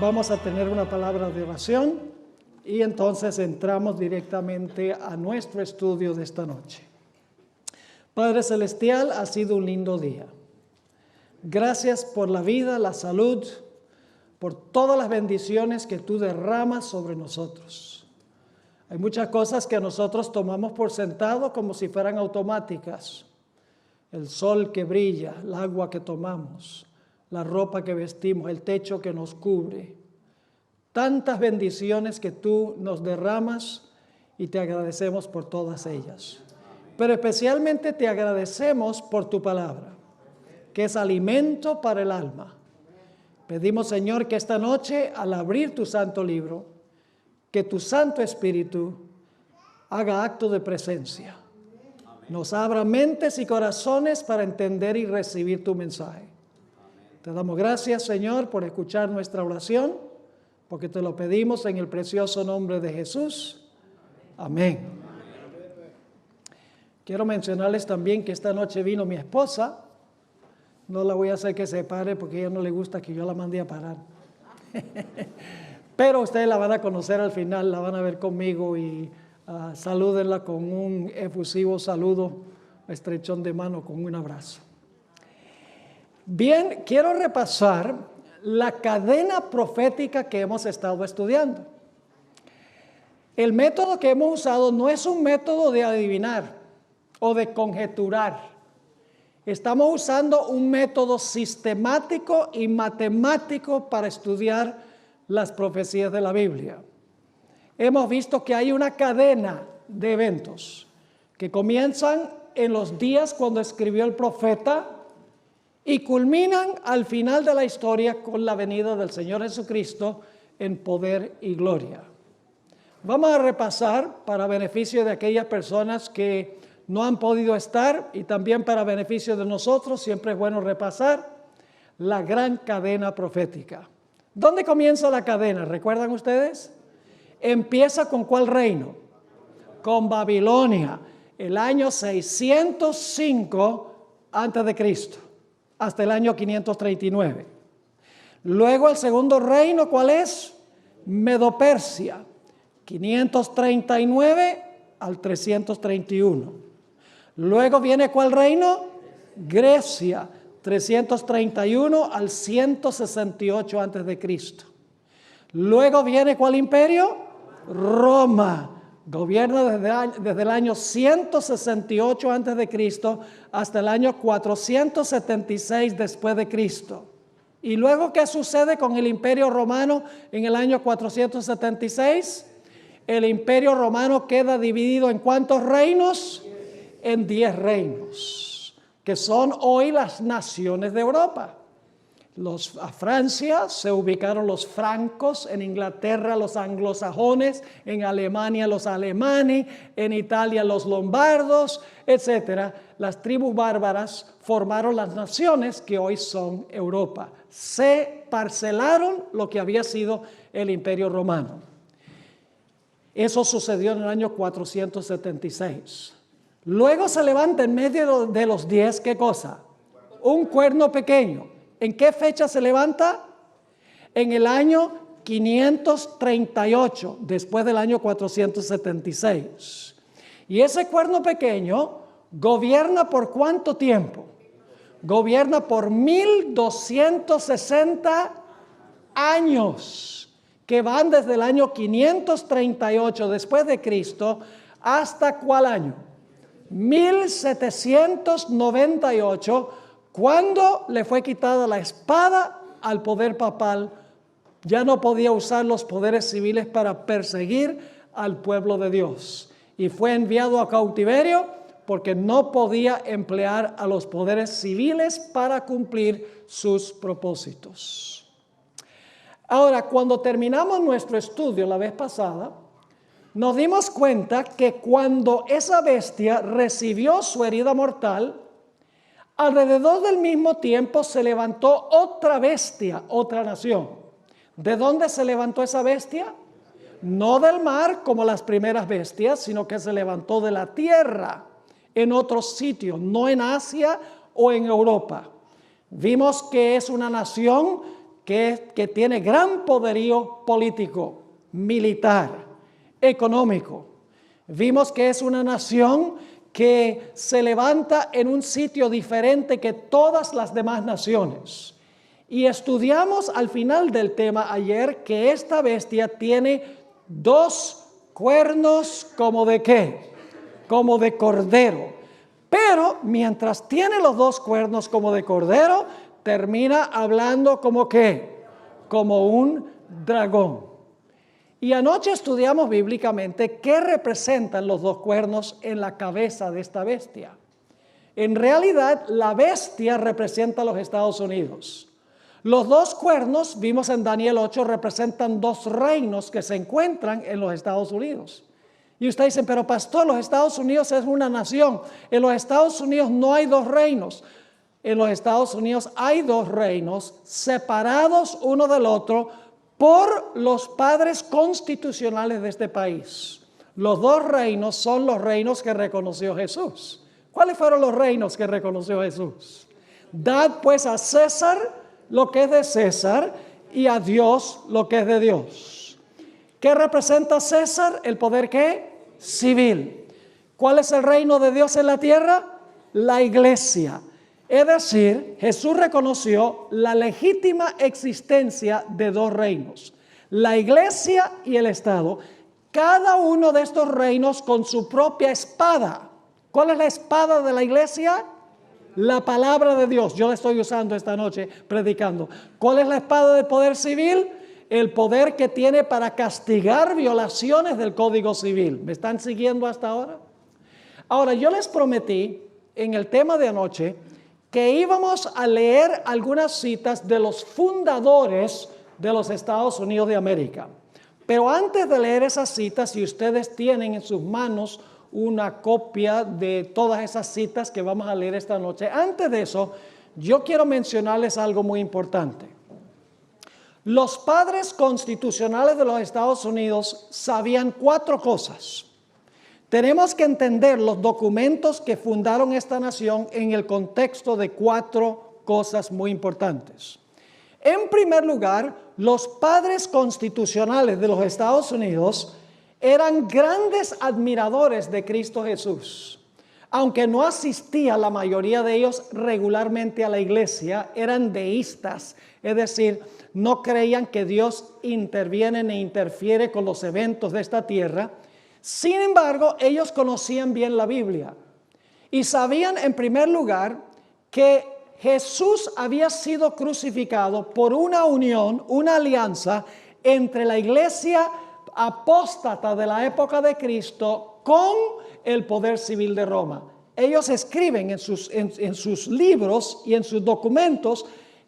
Vamos a tener una palabra de oración y entonces entramos directamente a nuestro estudio de esta noche. Padre Celestial, ha sido un lindo día. Gracias por la vida, la salud, por todas las bendiciones que tú derramas sobre nosotros. Hay muchas cosas que nosotros tomamos por sentado como si fueran automáticas. El sol que brilla, el agua que tomamos, la ropa que vestimos, el techo que nos cubre. Tantas bendiciones que tú nos derramas y te agradecemos por todas ellas. Pero especialmente te agradecemos por tu palabra, que es alimento para el alma. Pedimos, Señor, que esta noche, al abrir tu santo libro, que tu Santo Espíritu haga acto de presencia. Nos abra mentes y corazones para entender y recibir tu mensaje. Te damos gracias, Señor, por escuchar nuestra oración, porque te lo pedimos en el precioso nombre de Jesús. Amén. Quiero mencionarles también que esta noche vino mi esposa. No la voy a hacer que se pare porque a ella no le gusta que yo la mande a parar. Pero ustedes la van a conocer al final, la van a ver conmigo y salúdenla con un efusivo saludo, estrechón de mano, con un abrazo. Bien, quiero repasar la cadena profética que hemos estado estudiando. El método que hemos usado no es un método de adivinar o de conjeturar. Estamos usando un método sistemático y matemático para estudiar las profecías de la Biblia. Hemos visto que hay una cadena de eventos que comienzan en los días cuando escribió el profeta y culminan al final de la historia con la venida del Señor Jesucristo en poder y gloria. Vamos a repasar para beneficio de aquellas personas que no han podido estar y también para beneficio de nosotros. Siempre es bueno repasar la gran cadena profética. ¿Dónde comienza la cadena? ¿Recuerdan ustedes? Empieza con ¿cuál reino? Con Babilonia, el año 605 antes de Cristo, hasta el año 539. Luego el segundo reino, ¿cuál es? Medo-Persia, 539 al 331. Luego viene ¿cuál reino? Grecia, 331 al 168 antes de Cristo. Luego viene ¿cuál imperio? Roma. Gobierna desde el año 168 antes de Cristo hasta el año 476 después de Cristo. Y luego, ¿qué sucede con el imperio romano en el año 476? El imperio romano queda dividido ¿en cuántos reinos? En 10 reinos, que son hoy las naciones de Europa. A Francia se ubicaron los francos, en Inglaterra los anglosajones, en Alemania los alemanes, en Italia los lombardos, etc. Las tribus bárbaras formaron las naciones que hoy son Europa. Se parcelaron lo que había sido el Imperio Romano. Eso sucedió en el año 476. Luego se levanta en medio de los 10, ¿qué cosa? Un cuerno pequeño. ¿En qué fecha se levanta? En el año 538, después del año 476. Y ese cuerno pequeño gobierna ¿por cuánto tiempo? Gobierna por 1260 años, que van desde el año 538 después de Cristo hasta ¿cuál año? 1798, cuando le fue quitada la espada al poder papal. Ya no podía usar los poderes civiles para perseguir al pueblo de Dios. Y fue enviado a cautiverio porque no podía emplear a los poderes civiles para cumplir sus propósitos. Ahora, cuando terminamos nuestro estudio la vez pasada, nos dimos cuenta que cuando esa bestia recibió su herida mortal, alrededor del mismo tiempo se levantó otra bestia, otra nación. ¿De dónde se levantó esa bestia? No del mar como las primeras bestias, sino que se levantó de la tierra en otros sitios, no en Asia o en Europa. Vimos que es una nación que tiene gran poderío político, militar, económico. Vimos que es una nación que se levanta en un sitio diferente que todas las demás naciones. Y estudiamos al final del tema ayer que esta bestia tiene 2 cuernos como de ¿qué? Como de cordero. Pero mientras tiene los 2 cuernos como de cordero, termina hablando como ¿qué? Como un dragón. Y anoche estudiamos bíblicamente qué representan los 2 cuernos en la cabeza de esta bestia. En realidad, la bestia representa a los Estados Unidos. Los 2 cuernos, vimos en Daniel 8, representan 2 reinos que se encuentran en los Estados Unidos. Y ustedes dicen, pero pastor, los Estados Unidos es una nación. En los Estados Unidos no hay 2 reinos. En los Estados Unidos hay 2 reinos separados uno del otro por los padres constitucionales de este país. Los 2 reinos son los reinos que reconoció Jesús. ¿Cuáles fueron los reinos que reconoció Jesús? Dad pues a César lo que es de César y a Dios lo que es de Dios. ¿Qué representa César? El poder ¿qué? Civil. ¿Cuál es el reino de Dios en la tierra? La iglesia. Es decir, Jesús reconoció la legítima existencia de 2 reinos, la iglesia y el Estado. Cada uno de estos reinos con su propia espada. ¿Cuál es la espada de la iglesia? La palabra de Dios. Yo la estoy usando esta noche predicando. ¿Cuál es la espada del poder civil? El poder que tiene para castigar violaciones del Código Civil. ¿Me están siguiendo hasta ahora? Ahora, yo les prometí en el tema de anoche que íbamos a leer algunas citas de los fundadores de los Estados Unidos de América. Pero antes de leer esas citas, si ustedes tienen en sus manos una copia de todas esas citas que vamos a leer esta noche, antes de eso, yo quiero mencionarles algo muy importante. Los padres constitucionales de los Estados Unidos sabían 4 cosas. Tenemos que entender los documentos que fundaron esta nación en el contexto de 4 cosas muy importantes. En primer lugar, los padres constitucionales de los Estados Unidos eran grandes admiradores de Cristo Jesús. Aunque no asistía la mayoría de ellos regularmente a la iglesia, eran deístas, es decir, no creían que Dios interviene ni interfiere con los eventos de esta tierra. Sin embargo, ellos conocían bien la Biblia y sabían en primer lugar que Jesús había sido crucificado por una unión, una alianza entre la iglesia apóstata de la época de Cristo con el poder civil de Roma. Ellos escriben en sus libros y en sus documentos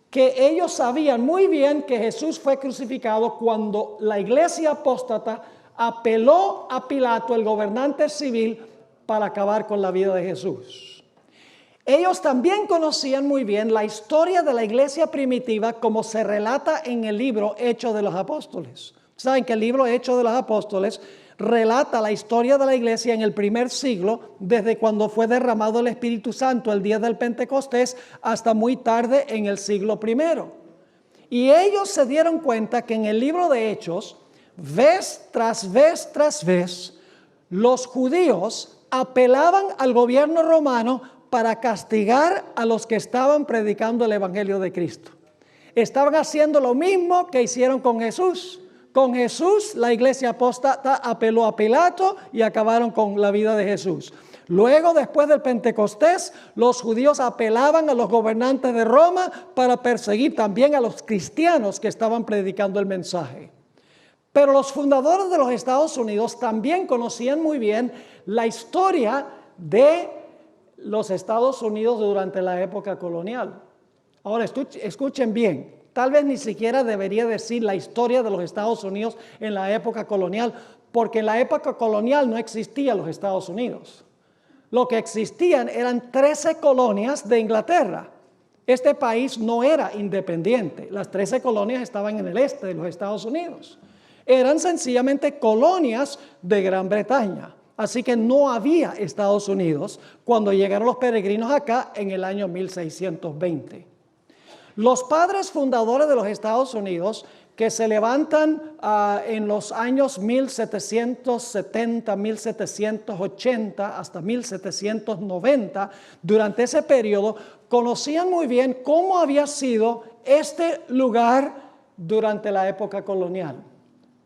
que ellos sabían muy bien que Jesús fue crucificado cuando la iglesia apóstata apeló a Pilato, el gobernante civil, para acabar con la vida de Jesús. Ellos también conocían muy bien la historia de la iglesia primitiva como se relata en el libro Hechos de los Apóstoles. Saben que el libro Hechos de los Apóstoles relata la historia de la iglesia en el primer siglo, desde cuando fue derramado el Espíritu Santo el día del Pentecostés hasta muy tarde en el siglo I. Y ellos se dieron cuenta que en el libro de Hechos, vez tras vez tras vez, los judíos apelaban al gobierno romano para castigar a los que estaban predicando el Evangelio de Cristo. Estaban haciendo lo mismo que hicieron con Jesús. Con Jesús, la iglesia apóstata apeló a Pilato y acabaron con la vida de Jesús. Luego, después del Pentecostés, los judíos apelaban a los gobernantes de Roma para perseguir también a los cristianos que estaban predicando el mensaje. Pero los fundadores de los Estados Unidos también conocían muy bien la historia de los Estados Unidos durante la época colonial. Ahora, escuchen bien. Tal vez ni siquiera debería decir la historia de los Estados Unidos en la época colonial, porque en la época colonial no existían los Estados Unidos. Lo que existían eran 13 colonias de Inglaterra. Este país no era independiente. Las 13 colonias estaban en el este de los Estados Unidos. Eran sencillamente colonias de Gran Bretaña. Así que no había Estados Unidos cuando llegaron los peregrinos acá en el año 1620. Los padres fundadores de los Estados Unidos, que se levantan en los años 1770, 1780 hasta 1790, durante ese periodo, conocían muy bien cómo había sido este lugar durante la época colonial.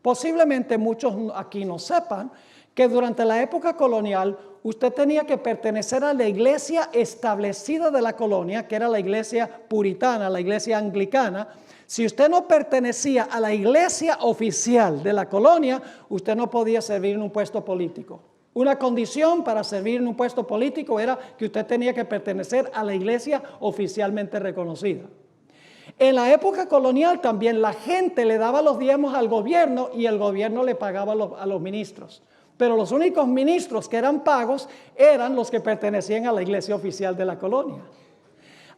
Posiblemente muchos aquí no sepan que durante la época colonial usted tenía que pertenecer a la iglesia establecida de la colonia, que era la iglesia puritana, la iglesia anglicana. Si usted no pertenecía a la iglesia oficial de la colonia, usted no podía servir en un puesto político. Una condición para servir en un puesto político era que usted tenía que pertenecer a la iglesia oficialmente reconocida. En la época colonial también la gente le daba los diezmos al gobierno y el gobierno le pagaba a los ministros. Pero los únicos ministros que eran pagos eran los que pertenecían a la iglesia oficial de la colonia.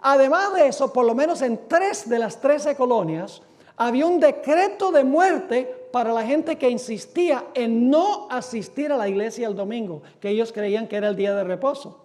Además de eso, por lo menos en 3 de las 13 colonias, había un decreto de muerte para la gente que insistía en no asistir a la iglesia el domingo, que ellos creían que era el día de reposo.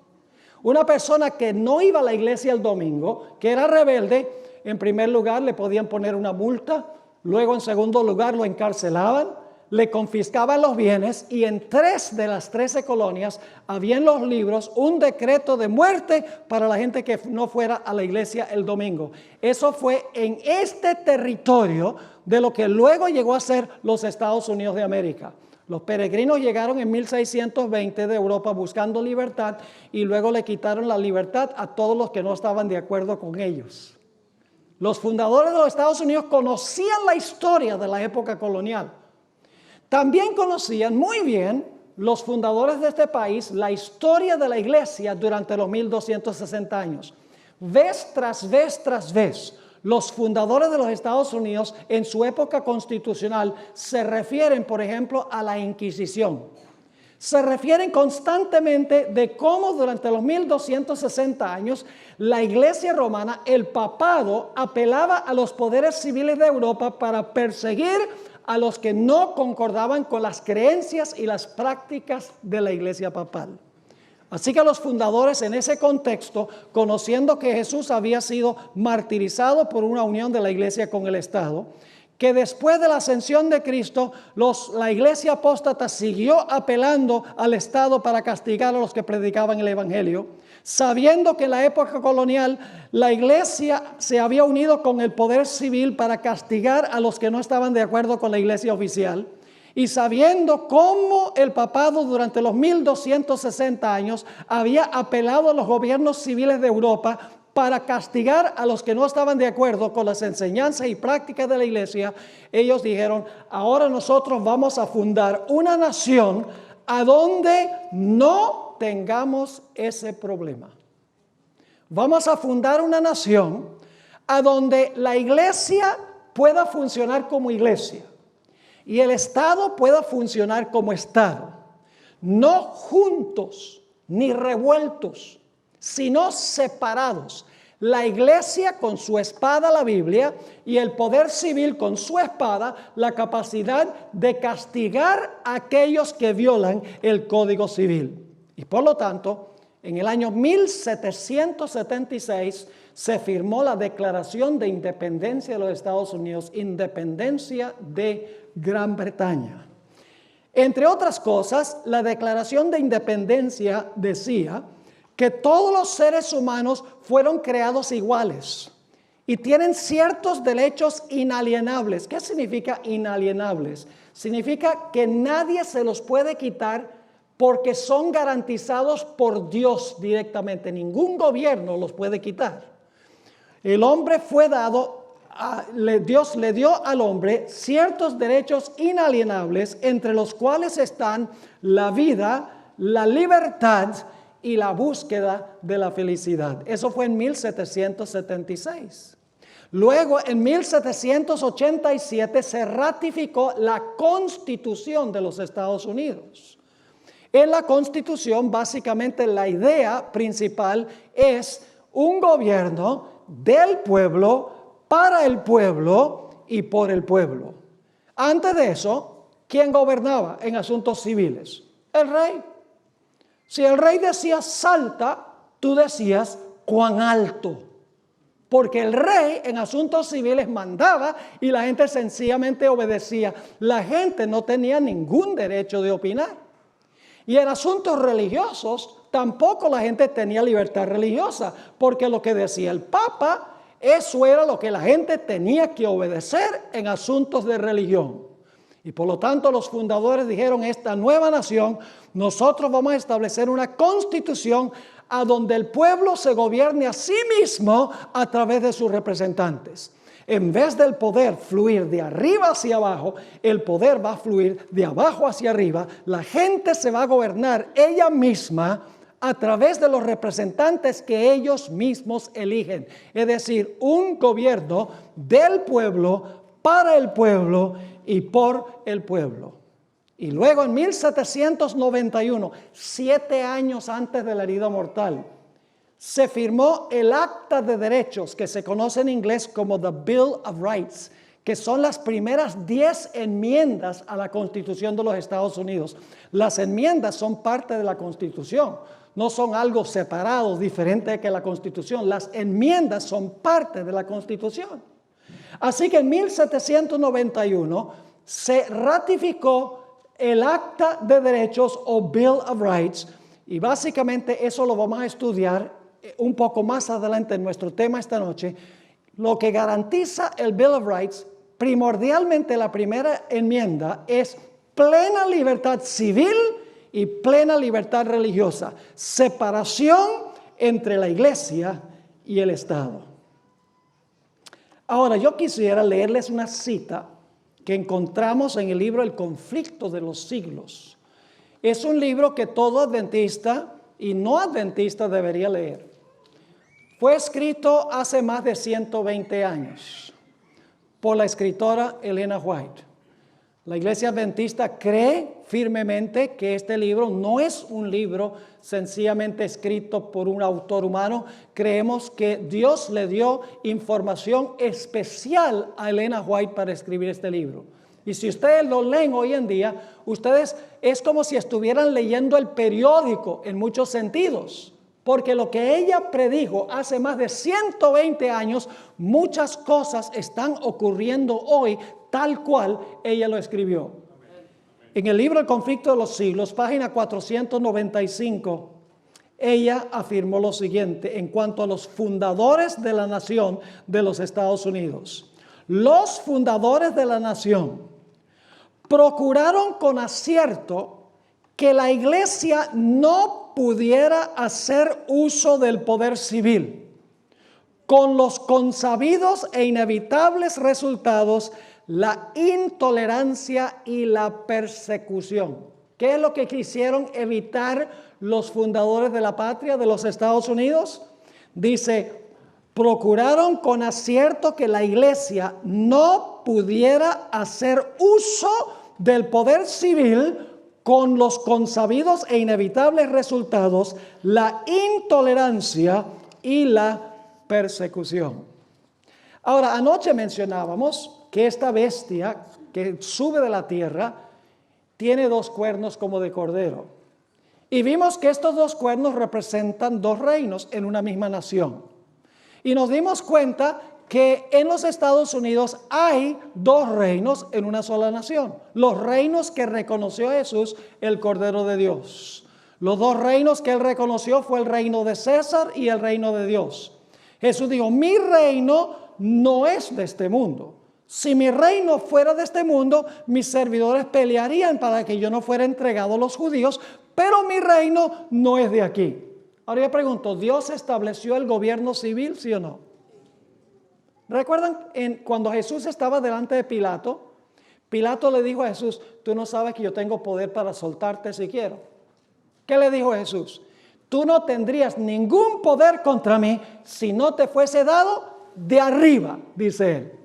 Una persona que no iba a la iglesia el domingo, que era rebelde, en primer lugar le podían poner una multa, luego en segundo lugar lo encarcelaban, le confiscaban los bienes, y en 3 de las 13 colonias había en los libros un decreto de muerte para la gente que no fuera a la iglesia el domingo. Eso fue en este territorio de lo que luego llegó a ser los Estados Unidos de América. Los peregrinos llegaron en 1620 de Europa buscando libertad y luego le quitaron la libertad a todos los que no estaban de acuerdo con ellos. Los fundadores de los Estados Unidos conocían la historia de la época colonial. También conocían muy bien los fundadores de este país la historia de la iglesia durante los 1260 años. Vez tras vez tras vez, los fundadores de los Estados Unidos en su época constitucional se refieren, por ejemplo, a la Inquisición. Se refieren constantemente de cómo durante los 1260 años la iglesia romana, el papado, apelaba a los poderes civiles de Europa para perseguir a los que no concordaban con las creencias y las prácticas de la iglesia papal. Así que los fundadores en ese contexto, conociendo que Jesús había sido martirizado por una unión de la iglesia con el Estado, que después de la ascensión de Cristo, la iglesia apóstata siguió apelando al Estado para castigar a los que predicaban el Evangelio, sabiendo que en la época colonial la iglesia se había unido con el poder civil para castigar a los que no estaban de acuerdo con la iglesia oficial, y sabiendo cómo el papado durante los 1260 años había apelado a los gobiernos civiles de Europa para castigar a los que no estaban de acuerdo con las enseñanzas y prácticas de la iglesia, ellos dijeron: ahora nosotros vamos a fundar una nación a donde no tengamos ese problema. Vamos a fundar una nación a donde la iglesia pueda funcionar como iglesia y el Estado pueda funcionar como Estado, no juntos ni revueltos, sino separados. La iglesia con su espada, la Biblia, y el poder civil con su espada, la capacidad de castigar a aquellos que violan el Código Civil. Y por lo tanto, en el año 1776 se firmó la Declaración de Independencia de los Estados Unidos, independencia de Gran Bretaña. Entre otras cosas, la Declaración de Independencia decía que todos los seres humanos fueron creados iguales y tienen ciertos derechos inalienables. ¿Qué significa inalienables? Significa que nadie se los puede quitar porque son garantizados por Dios directamente. Ningún gobierno los puede quitar. El hombre fue dado, Dios le dio al hombre ciertos derechos inalienables, entre los cuales están la vida, la libertad y la búsqueda de la felicidad. Eso fue en 1776. Luego, en 1787, se ratificó la Constitución de los Estados Unidos. En la Constitución, básicamente, la idea principal es un gobierno del pueblo, para el pueblo y por el pueblo. Antes de eso, ¿quién gobernaba en asuntos civiles? El rey. Si el rey decía salta, tú decías cuán alto. porque el rey en asuntos civiles mandaba y la gente sencillamente obedecía. La gente no tenía ningún derecho de opinar. Y en asuntos religiosos tampoco la gente tenía libertad religiosa, porque lo que decía el Papa, eso era lo que la gente tenía que obedecer en asuntos de religión. Y por lo tanto los fundadores dijeron, esta nueva nación, nosotros vamos a establecer una constitución a donde el pueblo se gobierne a sí mismo a través de sus representantes. En vez del poder fluir de arriba hacia abajo, el poder va a fluir de abajo hacia arriba. La gente se va a gobernar ella misma a través de los representantes que ellos mismos eligen. Es decir, un gobierno del pueblo, para el pueblo y por el pueblo. Y luego en 1791, 7 años antes de la herida mortal, se firmó el Acta de Derechos, que se conoce en inglés como The Bill of Rights, que son las primeras 10 enmiendas a la Constitución de los Estados Unidos. Las enmiendas son parte de la Constitución, no son algo separado, diferente que la Constitución. Las enmiendas son parte de la Constitución. Así que en 1791 se ratificó el Acta de Derechos o Bill of Rights, y básicamente eso lo vamos a estudiar un poco más adelante en nuestro tema esta noche. Lo que garantiza el Bill of Rights, primordialmente la primera enmienda, es plena libertad civil y plena libertad religiosa, separación entre la iglesia y el Estado. Ahora, yo quisiera leerles una cita que encontramos en el libro El conflicto de los siglos. Es un libro que todo adventista y no adventista debería leer. Fue escrito hace más de 120 años por la escritora Elena White. La Iglesia Adventista cree firmemente que este libro no es un libro sencillamente escrito por un autor humano. Creemos que Dios le dio información especial a Elena White para escribir este libro. Y si ustedes lo leen hoy en día, ustedes es como si estuvieran leyendo el periódico en muchos sentidos. Porque lo que ella predijo hace más de 120 años, muchas cosas están ocurriendo hoy tal cual ella lo escribió. En el libro El conflicto de los siglos, página 495, ella afirmó lo siguiente en cuanto a los fundadores de la nación de los Estados Unidos. Los fundadores de la nación procuraron con acierto que la iglesia no pudiera hacer uso del poder civil, con los consabidos e inevitables resultados, la intolerancia y la persecución. ¿Qué es lo que quisieron evitar los fundadores de la patria de los Estados Unidos? Dice, procuraron con acierto que la iglesia no pudiera hacer uso del poder civil con los consabidos e inevitables resultados, la intolerancia y la persecución. Ahora, anoche mencionábamos que esta bestia que sube de la tierra tiene 2 cuernos como de cordero. Y vimos que estos 2 cuernos representan 2 reinos en una misma nación. Y nos dimos cuenta que en los Estados Unidos hay 2 reinos en una sola nación. Los reinos que reconoció Jesús, el Cordero de Dios. Los 2 reinos que él reconoció fue el reino de César y el reino de Dios. Jesús dijo, mi reino no es de este mundo. Si mi reino fuera de este mundo, mis servidores pelearían para que yo no fuera entregado a los judíos, pero mi reino no es de aquí. Ahora yo pregunto, ¿Dios estableció el gobierno civil, sí o no? ¿Recuerdan cuando Jesús estaba delante de Pilato? Pilato le dijo a Jesús, tú no sabes que yo tengo poder para soltarte si quiero. ¿Qué le dijo Jesús? Tú no tendrías ningún poder contra mí si no te fuese dado de arriba, dice él.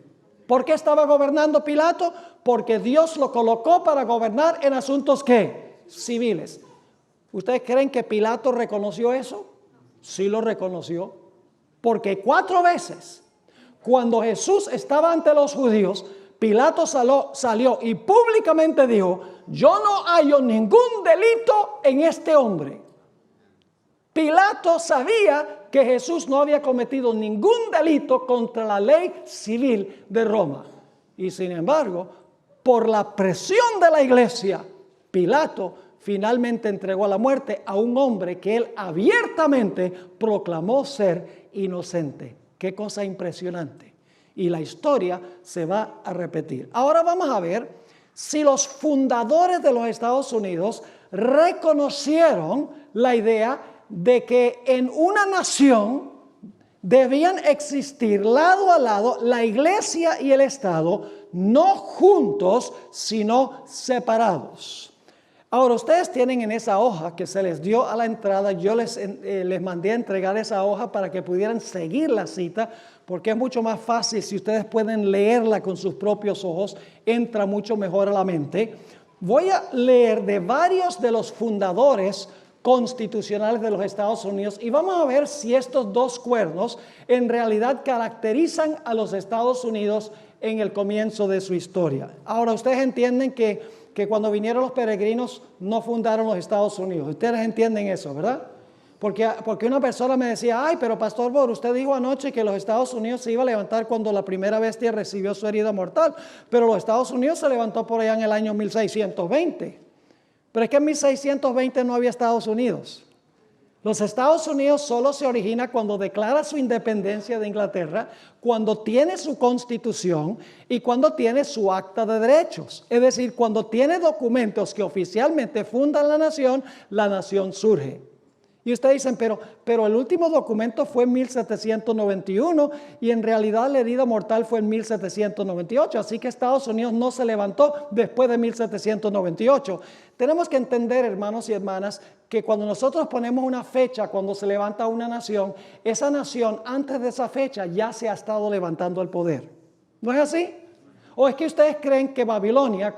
¿Por qué estaba gobernando Pilato? Porque Dios lo colocó para gobernar en asuntos ¿qué? Civiles. ¿Ustedes creen que Pilato reconoció eso? Sí lo reconoció. Porque 4 veces, cuando Jesús estaba ante los judíos, Pilato salió y públicamente dijo, yo no hallo ningún delito en este hombre. Pilato sabía que Jesús no había cometido ningún delito contra la ley civil de Roma. Y sin embargo, por la presión de la iglesia, Pilato finalmente entregó a la muerte a un hombre que él abiertamente proclamó ser inocente. Qué cosa impresionante. Y la historia se va a repetir. Ahora vamos a ver si los fundadores de los Estados Unidos reconocieron la idea de que en una nación debían existir lado a lado la iglesia y el Estado, no juntos, sino separados. Ahora, ustedes tienen en esa hoja que se les dio a la entrada, yo les mandé a entregar esa hoja para que pudieran seguir la cita, porque es mucho más fácil si ustedes pueden leerla con sus propios ojos, entra mucho mejor a la mente. Voy a leer de varios de los fundadores constitucionales de los Estados Unidos y vamos a ver si estos dos cuernos en realidad caracterizan a los Estados Unidos en el comienzo de su historia. Ahora, ustedes entienden que cuando vinieron los peregrinos no fundaron los Estados Unidos. Ustedes entienden eso, ¿verdad? Porque una persona me decía, ay, pero Pastor Bor, usted dijo anoche que los Estados Unidos se iba a levantar cuando la primera bestia recibió su herida mortal, pero los Estados Unidos se levantó por allá en el año 1620. Pero es que en 1620 no había Estados Unidos. Los Estados Unidos solo se origina cuando declara su independencia de Inglaterra, cuando tiene su constitución y cuando tiene su acta de derechos. Es decir, cuando tiene documentos que oficialmente fundan la nación surge. Y ustedes dicen, pero el último documento fue en 1791 y en realidad la herida mortal fue en 1798. Así que Estados Unidos no se levantó después de 1798. Tenemos que entender, hermanos y hermanas, que cuando nosotros ponemos una fecha, cuando se levanta una nación, esa nación antes de esa fecha ya se ha estado levantando el poder. ¿No es así? ¿O es que ustedes creen que Babilonia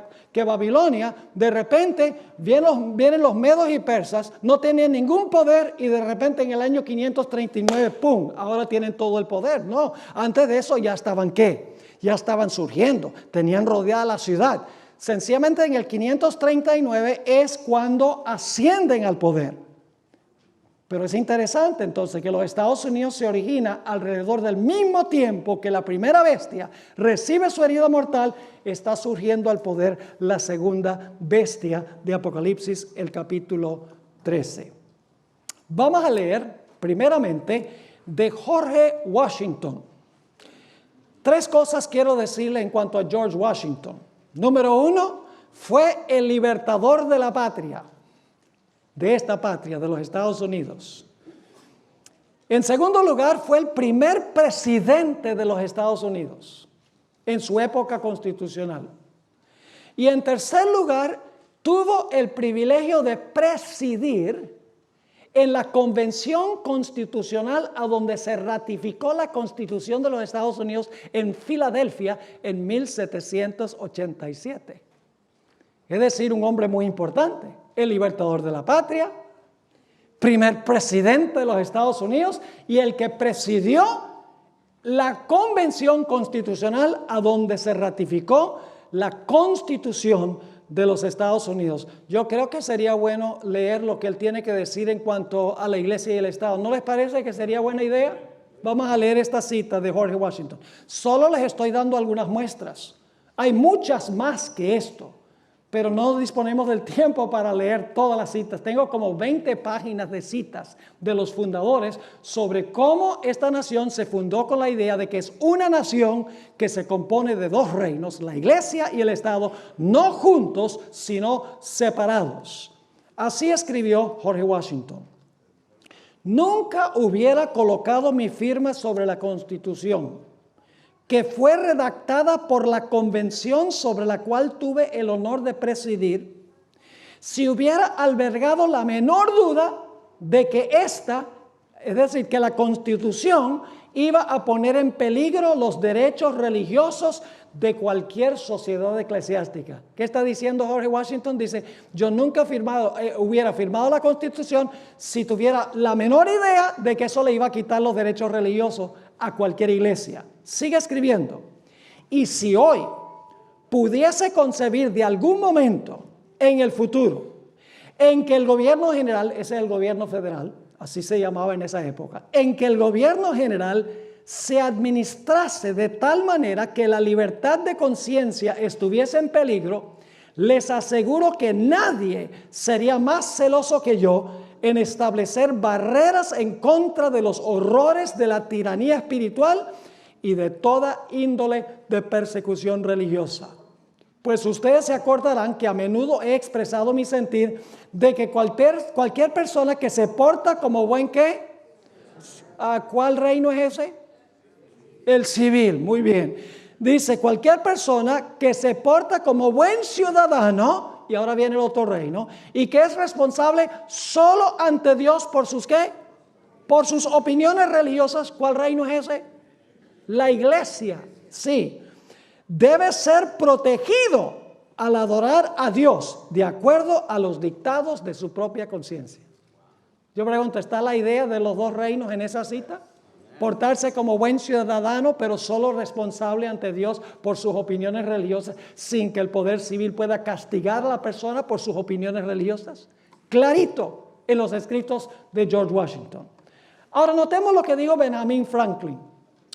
de repente vienen los medos y persas, no tenían ningún poder y de repente en el año 539, ¡pum!, ahora tienen todo el poder? No, antes de eso ya estaban ¿qué? Ya estaban surgiendo, tenían rodeada la ciudad. Sencillamente en el 539 es cuando ascienden al poder. Pero es interesante entonces que los Estados Unidos se origina alrededor del mismo tiempo que la primera bestia recibe su herida mortal, está surgiendo al poder la segunda bestia de Apocalipsis, el capítulo 13. Vamos a leer primeramente de George Washington. Tres cosas quiero decirle en cuanto a George Washington. Número uno, fue el libertador de la patria. De esta patria, de los Estados Unidos. En segundo lugar, fue el primer presidente de los Estados Unidos en su época constitucional. Y en tercer lugar, tuvo el privilegio de presidir en la convención constitucional a donde se ratificó la Constitución de los Estados Unidos en Filadelfia en 1787. Es decir, un hombre muy importante. El libertador de la patria, primer presidente de los Estados Unidos y el que presidió la convención constitucional a donde se ratificó la Constitución de los Estados Unidos. Yo creo que sería bueno leer lo que él tiene que decir en cuanto a la iglesia y el Estado. ¿No les parece que sería buena idea? Vamos a leer esta cita de George Washington. Solo les estoy dando algunas muestras. Hay muchas más que esto. Pero no disponemos del tiempo para leer todas las citas. Tengo como 20 páginas de citas de los fundadores sobre cómo esta nación se fundó con la idea de que es una nación que se compone de dos reinos, la iglesia y el Estado, no juntos, sino separados. Así escribió George Washington. Nunca hubiera colocado mi firma sobre la Constitución, que fue redactada por la convención sobre la cual tuve el honor de presidir, si hubiera albergado la menor duda de que esta, es decir, que la Constitución iba a poner en peligro los derechos religiosos de cualquier sociedad eclesiástica. ¿Qué está diciendo George Washington? Dice, yo nunca hubiera firmado la Constitución si tuviera la menor idea de que eso le iba a quitar los derechos religiosos a cualquier iglesia. Sigue escribiendo. Y si hoy pudiese concebir de algún momento en el futuro en que el gobierno general, ese es el gobierno federal, así se llamaba en esa época, en que el gobierno general se administrase de tal manera que la libertad de conciencia estuviese en peligro, les aseguro que nadie sería más celoso que yo en establecer barreras en contra de los horrores de la tiranía espiritual y de toda índole de persecución religiosa. Pues ustedes se acordarán que a menudo he expresado mi sentir de que cualquier persona que se porta como buen ¿qué? ¿A cuál reino es ese? El civil, muy bien. Dice, cualquier persona que se porta como buen ciudadano, y ahora viene el otro reino, y que es responsable solo ante Dios por sus ¿qué? Por sus opiniones religiosas. ¿Cuál reino es ese? La iglesia, sí. Debe ser protegido al adorar a Dios de acuerdo a los dictados de su propia conciencia. Yo pregunto, ¿está la idea de los dos reinos en esa cita? Portarse como buen ciudadano, pero solo responsable ante Dios por sus opiniones religiosas, sin que el poder civil pueda castigar a la persona por sus opiniones religiosas. Clarito en los escritos de George Washington. Ahora notemos lo que dijo Benjamin Franklin,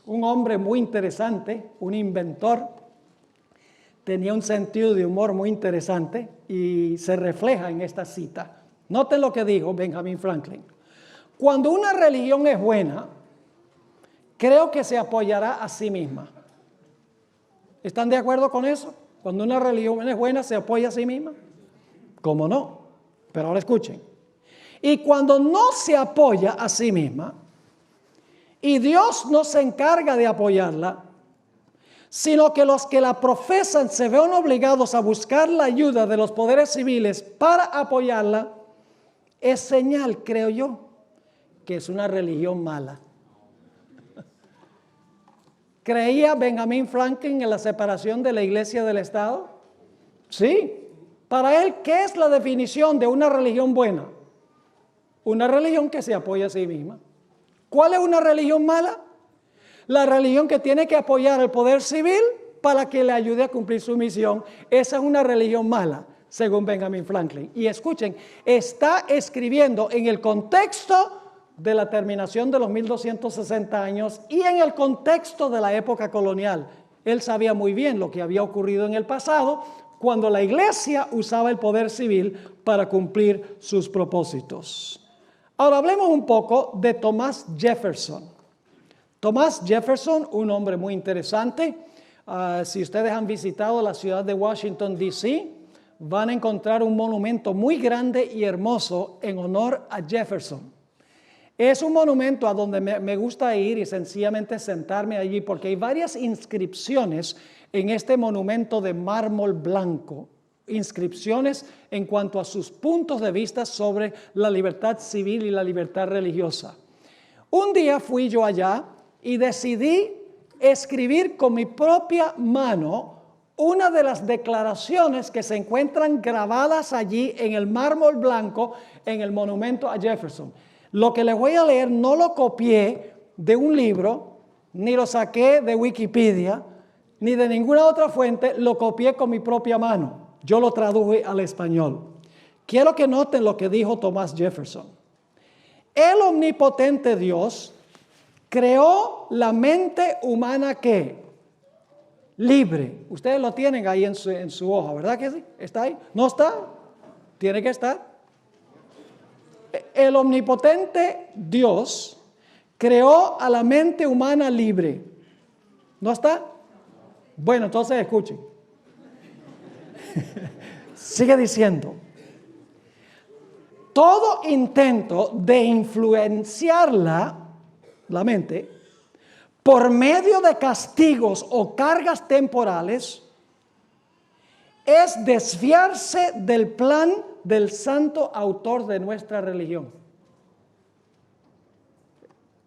un hombre muy interesante, un inventor. Tenía un sentido de humor muy interesante y se refleja en esta cita. Noten lo que dijo Benjamin Franklin. Cuando una religión es buena, creo que se apoyará a sí misma. ¿Están de acuerdo con eso? Cuando una religión es buena, ¿se apoya a sí misma? ¿Cómo no? Pero ahora escuchen. Y cuando no se apoya a sí misma, y Dios no se encarga de apoyarla, sino que los que la profesan se ven obligados a buscar la ayuda de los poderes civiles para apoyarla, es señal, creo yo, que es una religión mala. ¿Creía Benjamin Franklin en la separación de la iglesia del Estado? Sí. Para él, ¿qué es la definición de una religión buena? Una religión que se apoya a sí misma. ¿Cuál es una religión mala? La religión que tiene que apoyar al poder civil para que le ayude a cumplir su misión. Esa es una religión mala, según Benjamin Franklin. Y escuchen, está escribiendo en el contexto de la terminación de los 1260 años y en el contexto de la época colonial. Él sabía muy bien lo que había ocurrido en el pasado cuando la iglesia usaba el poder civil para cumplir sus propósitos. Ahora hablemos un poco de Thomas Jefferson. Thomas Jefferson, un hombre muy interesante. Si ustedes han visitado la ciudad de Washington, D.C., van a encontrar un monumento muy grande y hermoso en honor a Jefferson. Es un monumento a donde me gusta ir y sencillamente sentarme allí porque hay varias inscripciones en este monumento de mármol blanco. Inscripciones en cuanto a sus puntos de vista sobre la libertad civil y la libertad religiosa. Un día fui yo allá y decidí escribir con mi propia mano una de las declaraciones que se encuentran grabadas allí en el mármol blanco en el monumento a Jefferson. Lo que les voy a leer no lo copié de un libro, ni lo saqué de Wikipedia, ni de ninguna otra fuente, lo copié con mi propia mano. Yo lo traduje al español. Quiero que noten lo que dijo Thomas Jefferson. El omnipotente Dios creó la mente humana ¿qué? Libre. Ustedes lo tienen ahí en su hoja, ¿verdad que sí? ¿Está ahí? ¿No está? Tiene que estar. El omnipotente Dios creó a la mente humana libre. ¿No está? Bueno, entonces escuchen. Sigue diciendo. Todo intento de influenciarla, la mente, por medio de castigos o cargas temporales, es desviarse del plan del santo autor de nuestra religión.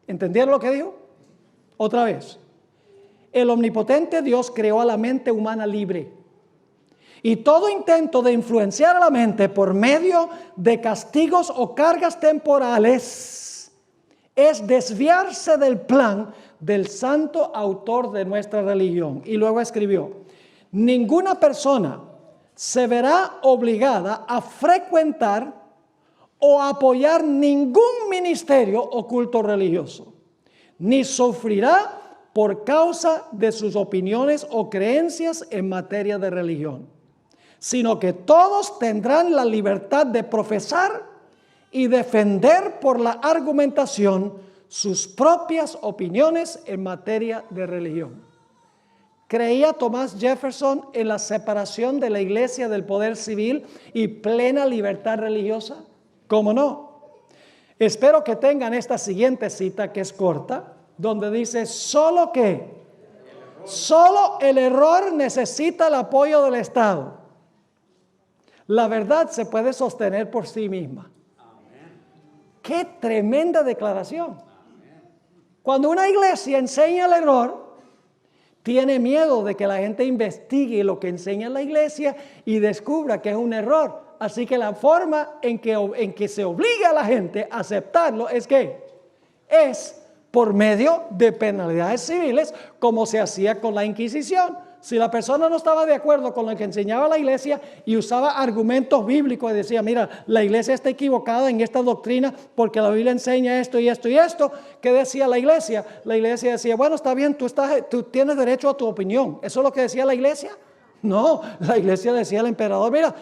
¿Entendieron lo que dijo? Otra vez. El omnipotente Dios creó a la mente humana libre. Y todo intento de influenciar a la mente por medio de castigos o cargas temporales es desviarse del plan del santo autor de nuestra religión. Y luego escribió, ninguna persona se verá obligada a frecuentar o apoyar ningún ministerio o culto religioso, ni sufrirá por causa de sus opiniones o creencias en materia de religión, sino que todos tendrán la libertad de profesar y defender por la argumentación sus propias opiniones en materia de religión. ¿Creía Thomas Jefferson en la separación de la iglesia del poder civil y plena libertad religiosa? ¿Cómo no? Espero que tengan esta siguiente cita, que es corta, donde dice: solo el error necesita el apoyo del Estado. La verdad se puede sostener por sí misma. ¡Qué tremenda declaración! Cuando una iglesia enseña el error, tiene miedo de que la gente investigue lo que enseña la iglesia y descubra que es un error. Así que la forma en que se obliga a la gente a aceptarlo es por medio de penalidades civiles, como se hacía con la Inquisición. Si la persona no estaba de acuerdo con lo que enseñaba la iglesia y usaba argumentos bíblicos y decía: mira, la iglesia está equivocada en esta doctrina porque la Biblia enseña esto y esto y esto, ¿qué decía la iglesia? La iglesia decía: bueno, está bien, tú tienes derecho a tu opinión. ¿Eso es lo que decía la iglesia? No, la iglesia decía al emperador: mira,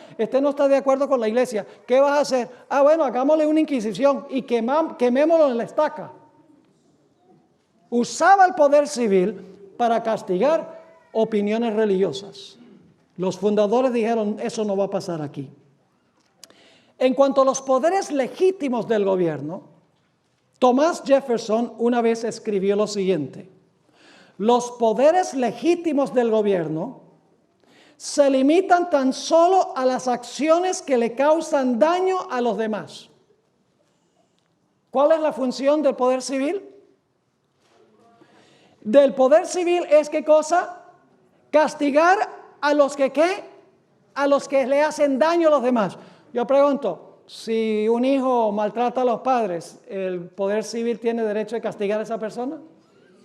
no está de acuerdo con la iglesia, ¿qué vas a hacer? Bueno, hagámosle una inquisición y quemémoslo en la estaca. Usaba el poder civil para castigar opiniones religiosas. Los fundadores dijeron: eso no va a pasar aquí. En cuanto a los poderes legítimos del gobierno, Thomas Jefferson una vez escribió lo siguiente: los poderes legítimos del gobierno se limitan tan solo a las acciones que le causan daño a los demás. ¿Cuál es la función del poder civil? Del poder civil es ¿qué cosa? Castigar a los que ¿qué? A los que le hacen daño a los demás. Yo pregunto, si un hijo maltrata a los padres, ¿el poder civil tiene derecho de castigar a esa persona?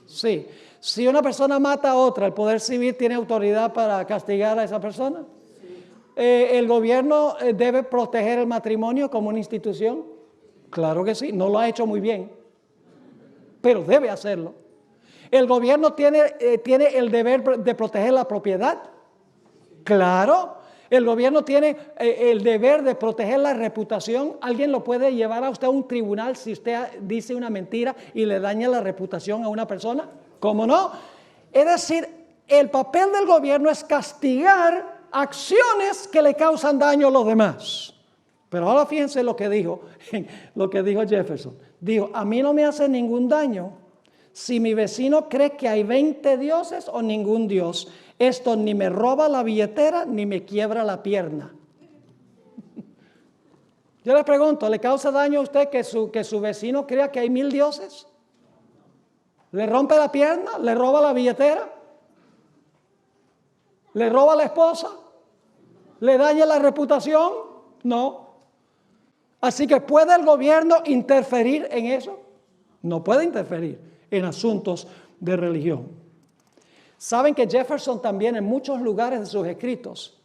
Sí. Si una persona mata a otra, ¿el poder civil tiene autoridad para castigar a esa persona? Sí. ¿El gobierno debe proteger el matrimonio como una institución? Claro que sí, no lo ha hecho muy bien, pero debe hacerlo. ¿El gobierno tiene el deber de proteger la propiedad? Claro. ¿El gobierno tiene el deber de proteger la reputación? ¿Alguien lo puede llevar a usted a un tribunal si usted dice una mentira y le daña la reputación a una persona? ¿Cómo no? Es decir, el papel del gobierno es castigar acciones que le causan daño a los demás. Pero ahora fíjense lo que dijo Jefferson. Dijo: a mí no me hace ningún daño si mi vecino cree que hay 20 dioses o ningún dios. Esto ni me roba la billetera ni me quiebra la pierna. Yo le pregunto, ¿le causa daño a usted que su vecino crea que hay 1000 dioses? ¿Le rompe la pierna? ¿Le roba la billetera? ¿Le roba la esposa? ¿Le daña la reputación? No. Así que ¿puede el gobierno interferir en eso? No puede interferir en asuntos de religión. Saben que Jefferson también en muchos lugares de sus escritos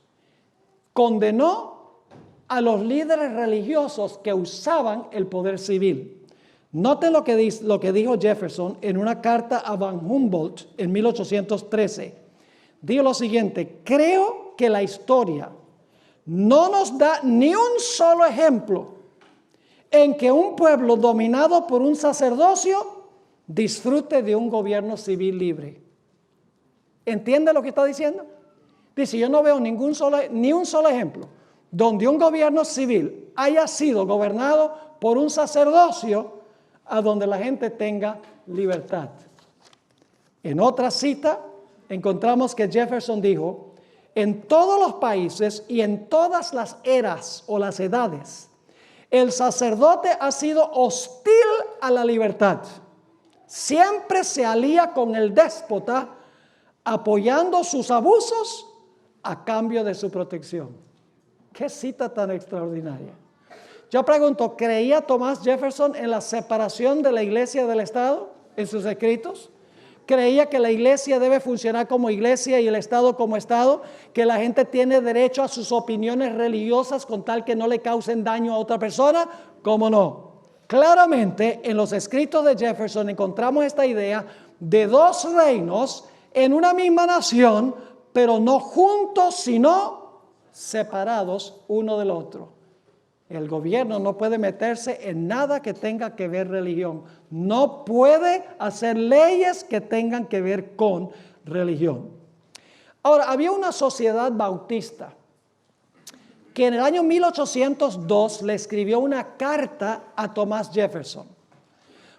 condenó a los líderes religiosos que usaban el poder civil. Noten lo que dijo Jefferson en una carta a Van Humboldt en 1813. Dijo lo siguiente: creo que la historia no nos da ni un solo ejemplo en que un pueblo dominado por un sacerdocio disfrute de un gobierno civil libre. ¿Entiende lo que está diciendo? Dice: yo no veo ni un solo ejemplo donde un gobierno civil haya sido gobernado por un sacerdocio a donde la gente tenga libertad. En otra cita encontramos que Jefferson dijo: en todos los países y en todas las eras o las edades, el sacerdote ha sido hostil a la libertad. Siempre se alía con el déspota, apoyando sus abusos a cambio de su protección. ¡Qué cita tan extraordinaria! Yo pregunto, ¿creía Thomas Jefferson en la separación de la iglesia del Estado en sus escritos? creía que la iglesia debe funcionar como iglesia y el Estado como Estado, que la gente tiene derecho a sus opiniones religiosas con tal que no le causen daño a otra persona. ¿Cómo no? Claramente en los escritos de Jefferson encontramos esta idea de dos reinos en una misma nación, pero no juntos, sino separados uno del otro. El gobierno no puede meterse en nada que tenga que ver religión. No puede hacer leyes que tengan que ver con religión. Ahora, había una sociedad bautista que en el año 1802 le escribió una carta a Thomas Jefferson,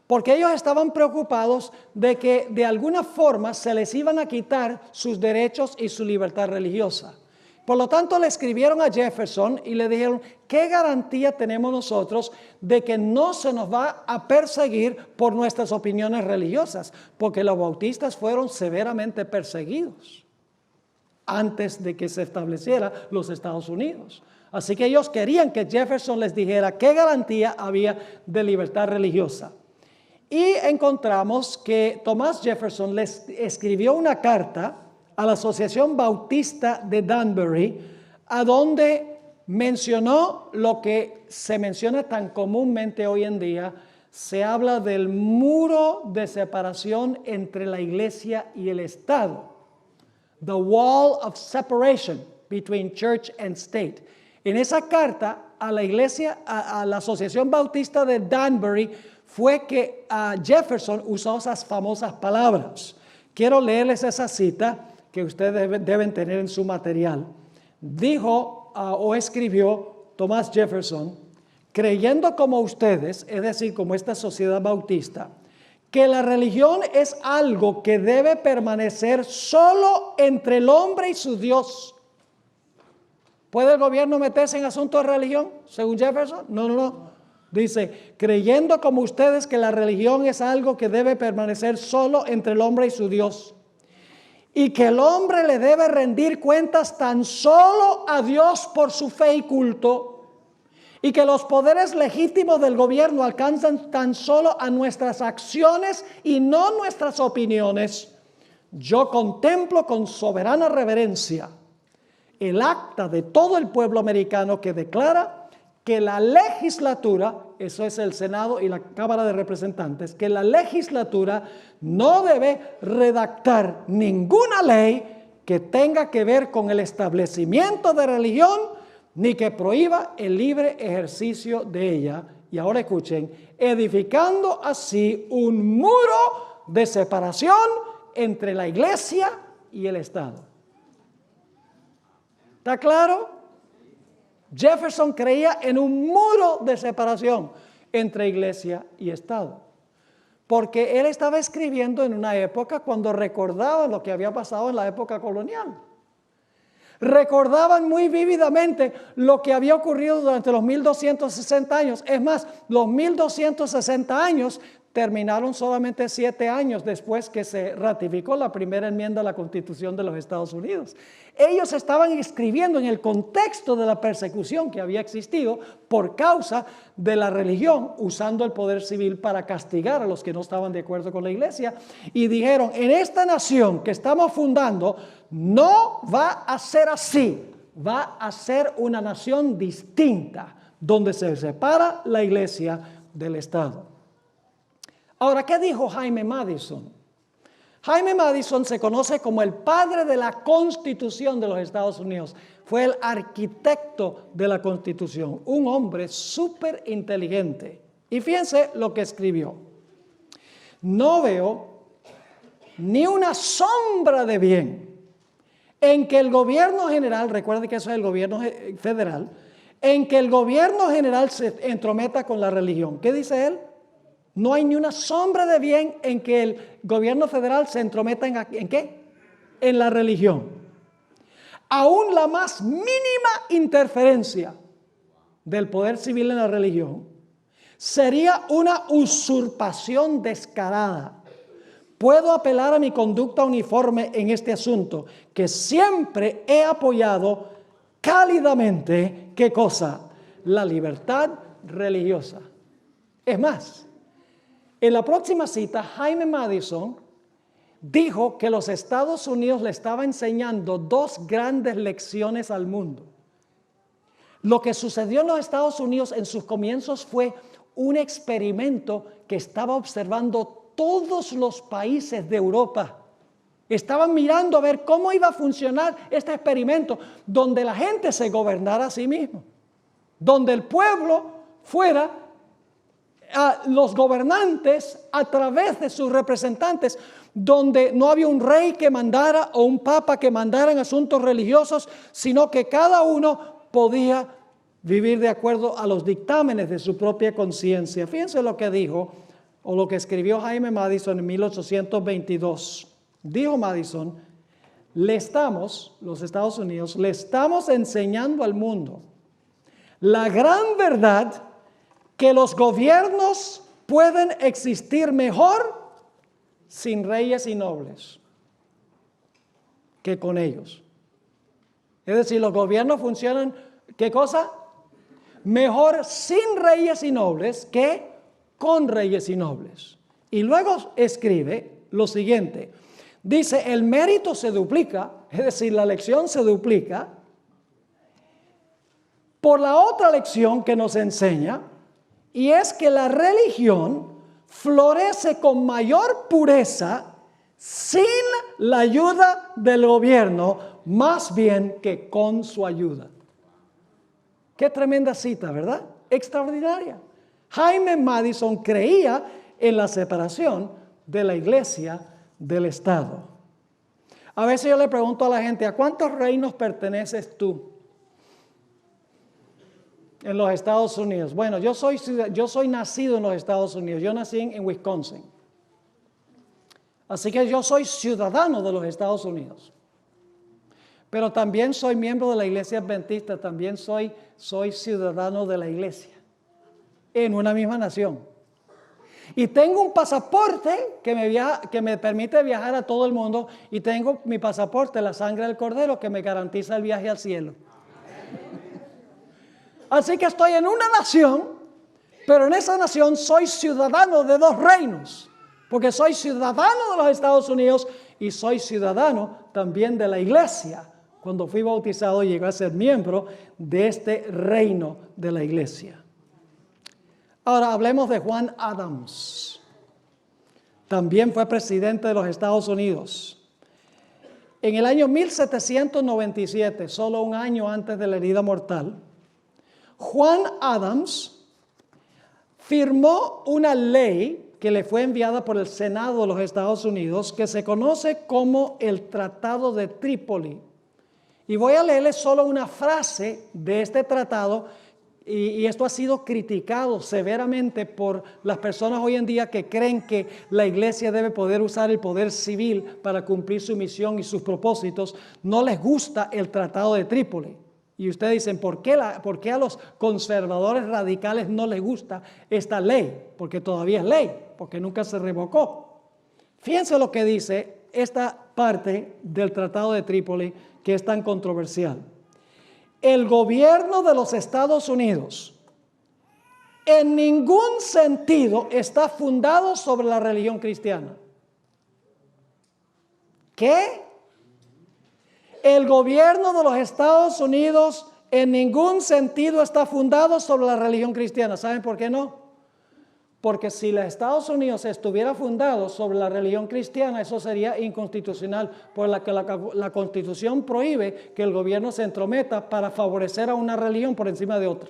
porque ellos estaban preocupados de que de alguna forma se les iban a quitar sus derechos y su libertad religiosa. Por lo tanto, le escribieron a Jefferson y le dijeron, ¿qué garantía tenemos nosotros de que no se nos va a perseguir por nuestras opiniones religiosas? Porque los bautistas fueron severamente perseguidos antes de que se estableciera los Estados Unidos. Así que ellos querían que Jefferson les dijera qué garantía había de libertad religiosa. Y encontramos que Thomas Jefferson les escribió una carta a la Asociación Bautista de Danbury, a donde mencionó lo que se menciona tan comúnmente hoy en día. Se habla del muro de separación entre la iglesia y el Estado. The wall of separation between church and state. En esa carta a la iglesia, a la Asociación Bautista de Danbury, fue que Jefferson usó esas famosas palabras. Quiero leerles esa cita que ustedes deben tener en su material. Dijo o escribió Thomas Jefferson, creyendo como ustedes, es decir, como esta sociedad bautista, que la religión es algo que debe permanecer solo entre el hombre y su Dios. ¿Puede el gobierno meterse en asuntos de religión, según Jefferson? No. Dice, creyendo como ustedes que la religión es algo que debe permanecer solo entre el hombre y su Dios, y que el hombre le debe rendir cuentas tan solo a Dios por su fe y culto, y que los poderes legítimos del gobierno alcanzan tan solo a nuestras acciones y no nuestras opiniones, yo contemplo con soberana reverencia el acta de todo el pueblo americano que declara que la legislatura, eso es el Senado y la Cámara de Representantes, que la legislatura no debe redactar ninguna ley que tenga que ver con el establecimiento de religión, ni que prohíba el libre ejercicio de ella. Y ahora escuchen, edificando así un muro de separación entre la iglesia y el Estado. ¿Está claro? Jefferson creía en un muro de separación entre iglesia y Estado, porque él estaba escribiendo en una época cuando recordaba lo que había pasado en la época colonial. Recordaban muy vívidamente lo que había ocurrido durante los 1260 años. Es más, los 1260 años terminaron solamente 7 años después que se ratificó la primera enmienda a la Constitución de los Estados Unidos. Ellos estaban escribiendo en el contexto de la persecución que había existido por causa de la religión, usando el poder civil para castigar a los que no estaban de acuerdo con la iglesia, y dijeron, en esta nación que estamos fundando, no va a ser así, va a ser una nación distinta, donde se separa la iglesia del Estado. Ahora, ¿qué dijo Jaime Madison? Jaime Madison se conoce como el padre de la Constitución de los Estados Unidos. Fue el arquitecto de la Constitución, un hombre súper inteligente. Y fíjense lo que escribió. No veo ni una sombra de bien en que el gobierno general, recuerden que eso es el gobierno federal, en que el gobierno general se entrometa con la religión. ¿Qué dice él? No hay ni una sombra de bien en que el gobierno federal se entrometa ¿en qué? En la religión. Aún la más mínima interferencia del poder civil en la religión sería una usurpación descarada. Puedo apelar a mi conducta uniforme en este asunto, que siempre he apoyado cálidamente, ¿qué cosa? La libertad religiosa. Es más, en la próxima cita, Jaime Madison dijo que los Estados Unidos le estaba enseñando dos grandes lecciones al mundo. Lo que sucedió en los Estados Unidos en sus comienzos fue un experimento que estaba observando todos los países de Europa. Estaban mirando a ver cómo iba a funcionar este experimento, donde la gente se gobernara a sí mismo, donde el pueblo fuera los gobernantes a través de sus representantes, donde no había un rey que mandara o un papa que mandara en asuntos religiosos, sino que cada uno podía vivir de acuerdo a los dictámenes de su propia conciencia. Fíjense lo que dijo o lo que escribió Jaime Madison en 1822. Dijo Madison: los Estados Unidos, le estamos enseñando al mundo la gran verdad que los gobiernos pueden existir mejor sin reyes y nobles que con ellos. Es decir, los gobiernos funcionan, ¿qué cosa? Mejor sin reyes y nobles que con reyes y nobles. Y luego escribe lo siguiente. Dice, el mérito se duplica, es decir, la lección se duplica por la otra lección que nos enseña, y es que la religión florece con mayor pureza sin la ayuda del gobierno, más bien que con su ayuda. Qué tremenda cita, ¿verdad? Extraordinaria. Jaime Madison creía en la separación de la iglesia del Estado. A veces yo le pregunto a la gente, ¿a cuántos reinos perteneces tú en los Estados Unidos? Bueno, yo soy nacido en los Estados Unidos. Yo nací en Wisconsin. Así que yo soy ciudadano de los Estados Unidos. Pero también soy miembro de la iglesia adventista. También soy ciudadano de la iglesia. En una misma nación. Y tengo un pasaporte que me permite viajar a todo el mundo. Y tengo mi pasaporte, la sangre del Cordero, que me garantiza el viaje al cielo. Así que estoy en una nación, pero en esa nación soy ciudadano de dos reinos. Porque soy ciudadano de los Estados Unidos y soy ciudadano también de la iglesia. Cuando fui bautizado llegué a ser miembro de este reino de la iglesia. Ahora hablemos de Juan Adams. También fue presidente de los Estados Unidos. En el año 1797, solo un año antes de la herida mortal, Juan Adams firmó una ley que le fue enviada por el Senado de los Estados Unidos, que se conoce como el Tratado de Trípoli. Y voy a leerles solo una frase de este tratado, y esto ha sido criticado severamente por las personas hoy en día que creen que la iglesia debe poder usar el poder civil para cumplir su misión y sus propósitos. No les gusta el Tratado de Trípoli. Y ustedes dicen, ¿por qué a los conservadores radicales no les gusta esta ley? Porque todavía es ley, porque nunca se revocó. Fíjense lo que dice esta parte del Tratado de Trípoli que es tan controversial. El gobierno de los Estados Unidos en ningún sentido está fundado sobre la religión cristiana. ¿Qué? El gobierno de los Estados Unidos en ningún sentido está fundado sobre la religión cristiana. ¿Saben por qué no? Porque si los Estados Unidos estuviera fundado sobre la religión cristiana, eso sería inconstitucional, por la que la Constitución prohíbe que el gobierno se entrometa para favorecer a una religión por encima de otra.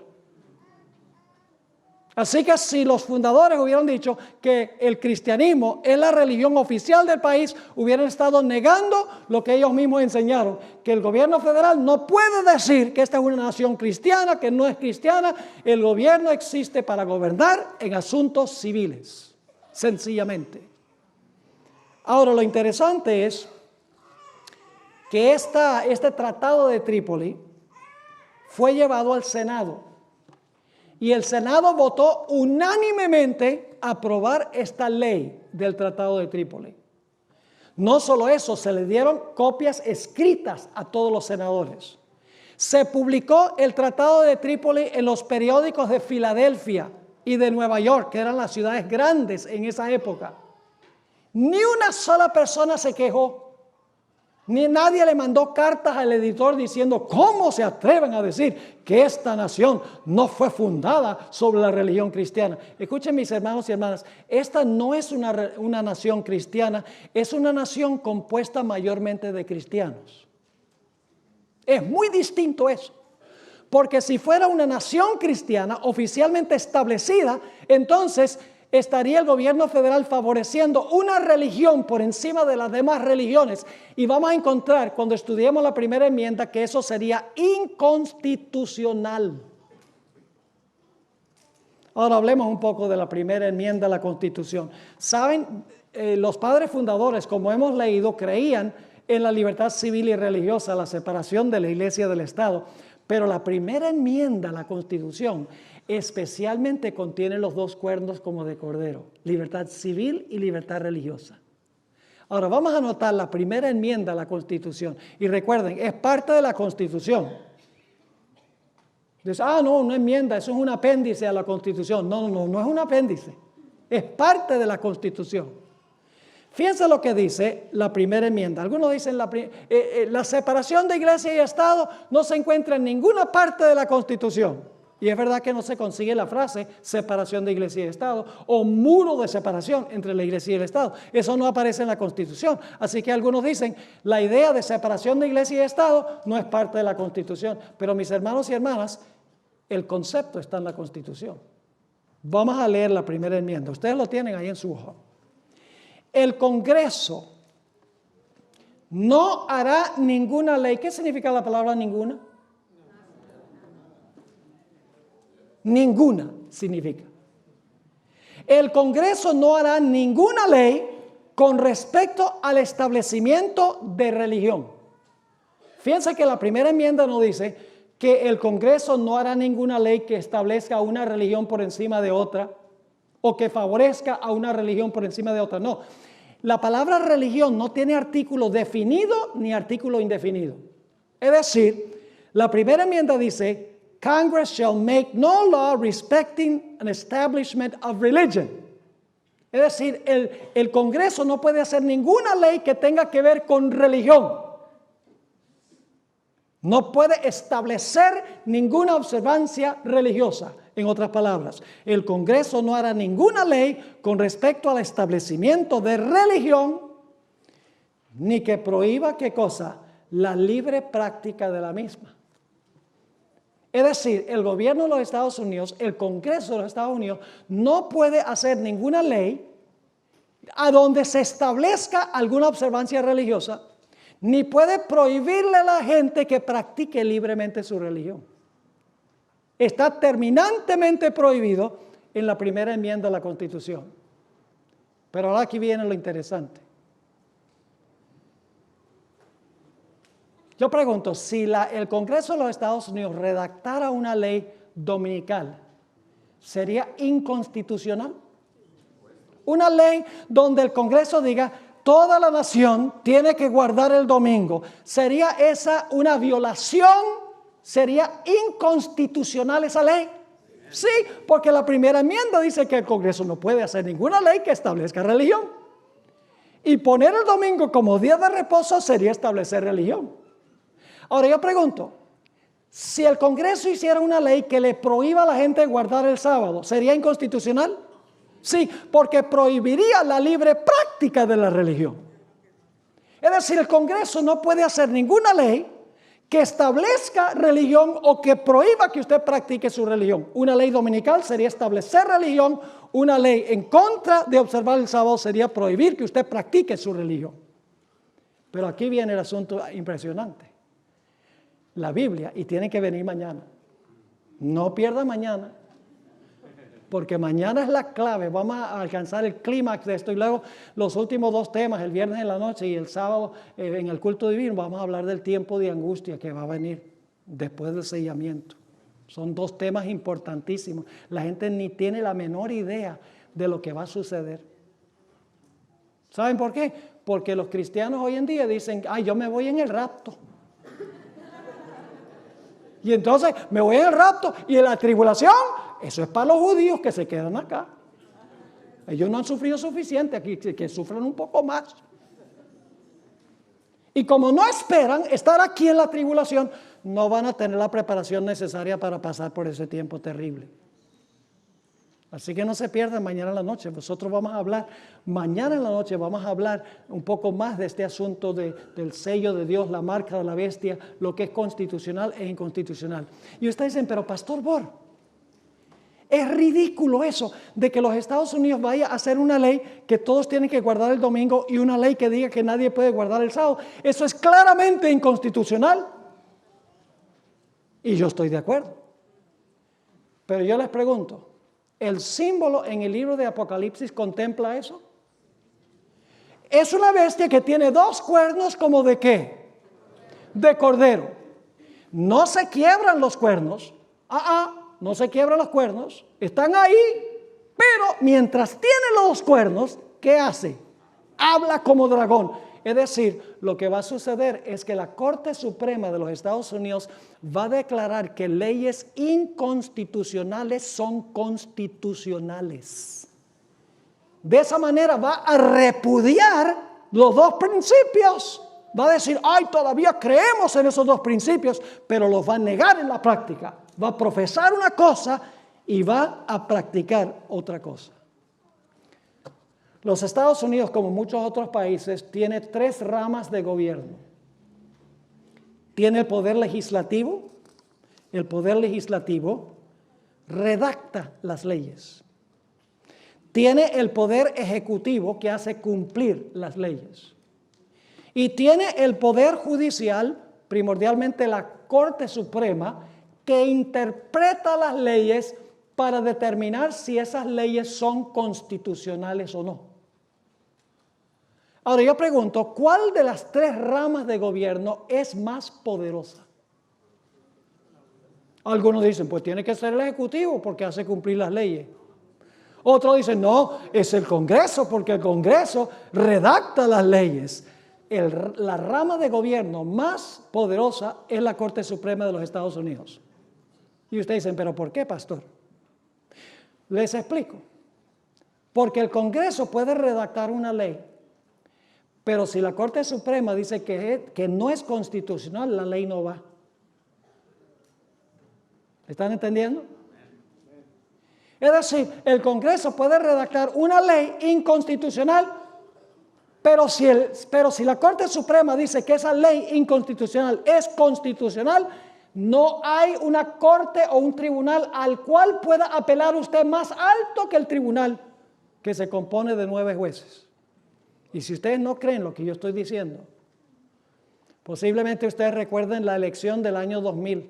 Así que si los fundadores hubieran dicho que el cristianismo es la religión oficial del país, hubieran estado negando lo que ellos mismos enseñaron, que el gobierno federal no puede decir que esta es una nación cristiana, que no es cristiana. El gobierno existe para gobernar en asuntos civiles, sencillamente. Ahora, lo interesante es que este tratado de Trípoli fue llevado al Senado. Y el Senado votó unánimemente a aprobar esta ley del Tratado de Trípoli. No solo eso, se le dieron copias escritas a todos los senadores. Se publicó el Tratado de Trípoli en los periódicos de Filadelfia y de Nueva York, que eran las ciudades grandes en esa época. Ni una sola persona se quejó. Ni nadie le mandó cartas al editor diciendo cómo se atreven a decir que esta nación no fue fundada sobre la religión cristiana. Escuchen, mis hermanos y hermanas, esta no es una nación cristiana, es una nación compuesta mayormente de cristianos. Es muy distinto eso. Porque si fuera una nación cristiana oficialmente establecida, entonces estaría el gobierno federal favoreciendo una religión por encima de las demás religiones. Y vamos a encontrar cuando estudiemos la primera enmienda que eso sería inconstitucional. Ahora hablemos un poco de la primera enmienda a la Constitución. Saben, los padres fundadores, como hemos leído, creían en la libertad civil y religiosa, la separación de la iglesia del Estado. Pero la primera enmienda a la Constitución especialmente contiene los dos cuernos como de cordero, libertad civil y libertad religiosa. Ahora vamos a notar la primera enmienda a la Constitución. Y recuerden, es parte de la Constitución. Dice, no, una enmienda, eso es un apéndice a la Constitución. No es un apéndice. Es parte de la Constitución. Fíjense lo que dice la primera enmienda. Algunos dicen la separación de iglesia y Estado no se encuentra en ninguna parte de la Constitución. Y es verdad que no se consigue la frase separación de iglesia y Estado o muro de separación entre la iglesia y el Estado. Eso no aparece en la Constitución. Así que algunos dicen la idea de separación de iglesia y Estado no es parte de la Constitución. Pero mis hermanos y hermanas, el concepto está en la Constitución. Vamos a leer la primera enmienda. Ustedes lo tienen ahí en su hoja. El Congreso no hará ninguna ley. ¿Qué significa la palabra ninguna? Ninguna significa. El Congreso no hará ninguna ley con respecto al establecimiento de religión. Fíjense que la primera enmienda nos dice que el Congreso no hará ninguna ley que establezca una religión por encima de otra o que favorezca a una religión por encima de otra. No, la palabra religión no tiene artículo definido ni artículo indefinido. Es decir, la primera enmienda dice, Congress shall make no law respecting an establishment of religion. Es decir, el Congreso no puede hacer ninguna ley que tenga que ver con religión. No puede establecer ninguna observancia religiosa. En otras palabras, el Congreso no hará ninguna ley con respecto al establecimiento de religión, ni que prohíba, ¿qué cosa? La libre práctica de la misma. Es decir, el gobierno de los Estados Unidos, el Congreso de los Estados Unidos, no puede hacer ninguna ley a donde se establezca alguna observancia religiosa, ni puede prohibirle a la gente que practique libremente su religión. Está terminantemente prohibido en la primera enmienda de la Constitución. Pero ahora aquí viene lo interesante. Yo pregunto, si el Congreso de los Estados Unidos redactara una ley dominical, ¿sería inconstitucional? Una ley donde el Congreso diga, toda la nación tiene que guardar el domingo. ¿Sería esa una violación? ¿Sería inconstitucional esa ley? Sí, porque la primera enmienda dice que el Congreso no puede hacer ninguna ley que establezca religión. Y poner el domingo como día de reposo sería establecer religión. Ahora yo pregunto, si el Congreso hiciera una ley que le prohíba a la gente guardar el sábado, ¿sería inconstitucional? Sí, porque prohibiría la libre práctica de la religión. Es decir, el Congreso no puede hacer ninguna ley que establezca religión o que prohíba que usted practique su religión. Una ley dominical sería establecer religión, una ley en contra de observar el sábado sería prohibir que usted practique su religión. Pero aquí viene el asunto impresionante. La Biblia, y tiene que venir mañana. No pierda mañana, porque mañana es la clave. Vamos a alcanzar el clímax de esto y luego los últimos dos temas, el viernes en la noche y el sábado en el culto divino, vamos a hablar del tiempo de angustia que va a venir después del sellamiento. Son dos temas importantísimos. La gente ni tiene la menor idea de lo que va a suceder. ¿Saben por qué? Porque los cristianos hoy en día dicen, yo me voy en el rapto. Y entonces me voy en el rapto y en la tribulación, eso es para los judíos que se quedan acá. Ellos no han sufrido suficiente, aquí que sufran un poco más. Y como no esperan estar aquí en la tribulación, no van a tener la preparación necesaria para pasar por ese tiempo terrible. Así que no se pierdan mañana en la noche. Nosotros vamos a hablar, mañana en la noche vamos a hablar un poco más de este asunto del sello de Dios, la marca de la bestia, lo que es constitucional e inconstitucional. Y ustedes dicen, pero Pastor Bor, es ridículo eso de que los Estados Unidos vaya a hacer una ley que todos tienen que guardar el domingo y una ley que diga que nadie puede guardar el sábado. Eso es claramente inconstitucional. Y yo estoy de acuerdo. Pero yo les pregunto, ¿el símbolo en el libro de Apocalipsis contempla eso? Es una bestia que tiene 2 cuernos como de ¿qué? De cordero. No se quiebran los cuernos. No se quiebran los cuernos. Están ahí. Pero mientras tiene los 2 cuernos, ¿qué hace? Habla como dragón. Es decir, lo que va a suceder es que la Corte Suprema de los Estados Unidos va a declarar que leyes inconstitucionales son constitucionales. De esa manera va a repudiar los 2 principios. Va a decir, todavía creemos en esos 2 principios, pero los va a negar en la práctica. Va a profesar una cosa y va a practicar otra cosa. Los Estados Unidos, como muchos otros países, tiene 3 ramas de gobierno. Tiene el poder legislativo. El poder legislativo redacta las leyes. Tiene el poder ejecutivo que hace cumplir las leyes. Y tiene el poder judicial, primordialmente la Corte Suprema, que interpreta las leyes para determinar si esas leyes son constitucionales o no. Ahora yo pregunto, ¿cuál de las 3 ramas de gobierno es más poderosa? Algunos dicen, pues tiene que ser el Ejecutivo porque hace cumplir las leyes. Otros dicen, no, es el Congreso porque el Congreso redacta las leyes. La rama de gobierno más poderosa es la Corte Suprema de los Estados Unidos. Y ustedes dicen, ¿pero por qué, pastor? Les explico. Porque el Congreso puede redactar una ley, pero si la Corte Suprema dice que no es constitucional, la ley no va. ¿Están entendiendo? Es decir, el Congreso puede redactar una ley inconstitucional, pero si la Corte Suprema dice que esa ley inconstitucional es constitucional, no hay una corte o un tribunal al cual pueda apelar usted más alto que el tribunal, que se compone de 9 jueces. Y si ustedes no creen lo que yo estoy diciendo, posiblemente ustedes recuerden la elección del año 2000,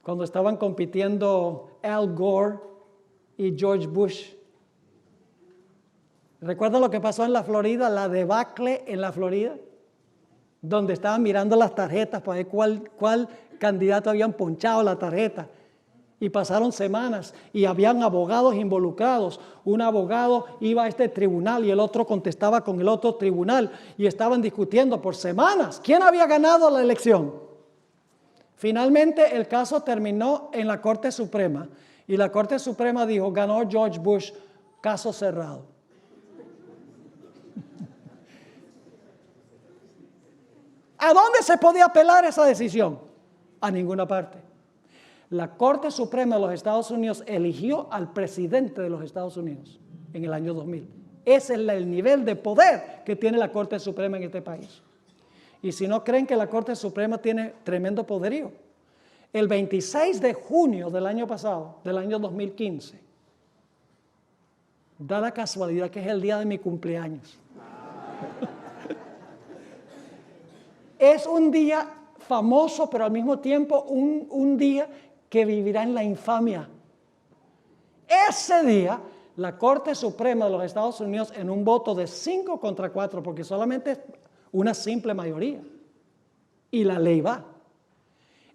cuando estaban compitiendo Al Gore y George Bush. ¿Recuerdan lo que pasó en la Florida, la debacle en la Florida? Donde estaban mirando las tarjetas para ver cuál candidato habían ponchado la tarjeta. Y pasaron semanas y habían abogados involucrados. Un abogado iba a este tribunal y el otro contestaba con el otro tribunal. Y estaban discutiendo por semanas quién había ganado la elección. Finalmente el caso terminó en la Corte Suprema. Y la Corte Suprema dijo, ganó George Bush, caso cerrado. ¿A dónde se podía apelar esa decisión? A ninguna parte. La Corte Suprema de los Estados Unidos eligió al presidente de los Estados Unidos en el año 2000. Ese es el nivel de poder que tiene la Corte Suprema en este país. Y si no creen que la Corte Suprema tiene tremendo poderío, el 26 de junio del año pasado, del año 2015, da la casualidad que es el día de mi cumpleaños. Es un día famoso, pero al mismo tiempo un día que vivirá en la infamia. Ese día, la Corte Suprema de los Estados Unidos, en un voto de 5 contra 4, porque solamente es una simple mayoría, y la ley va.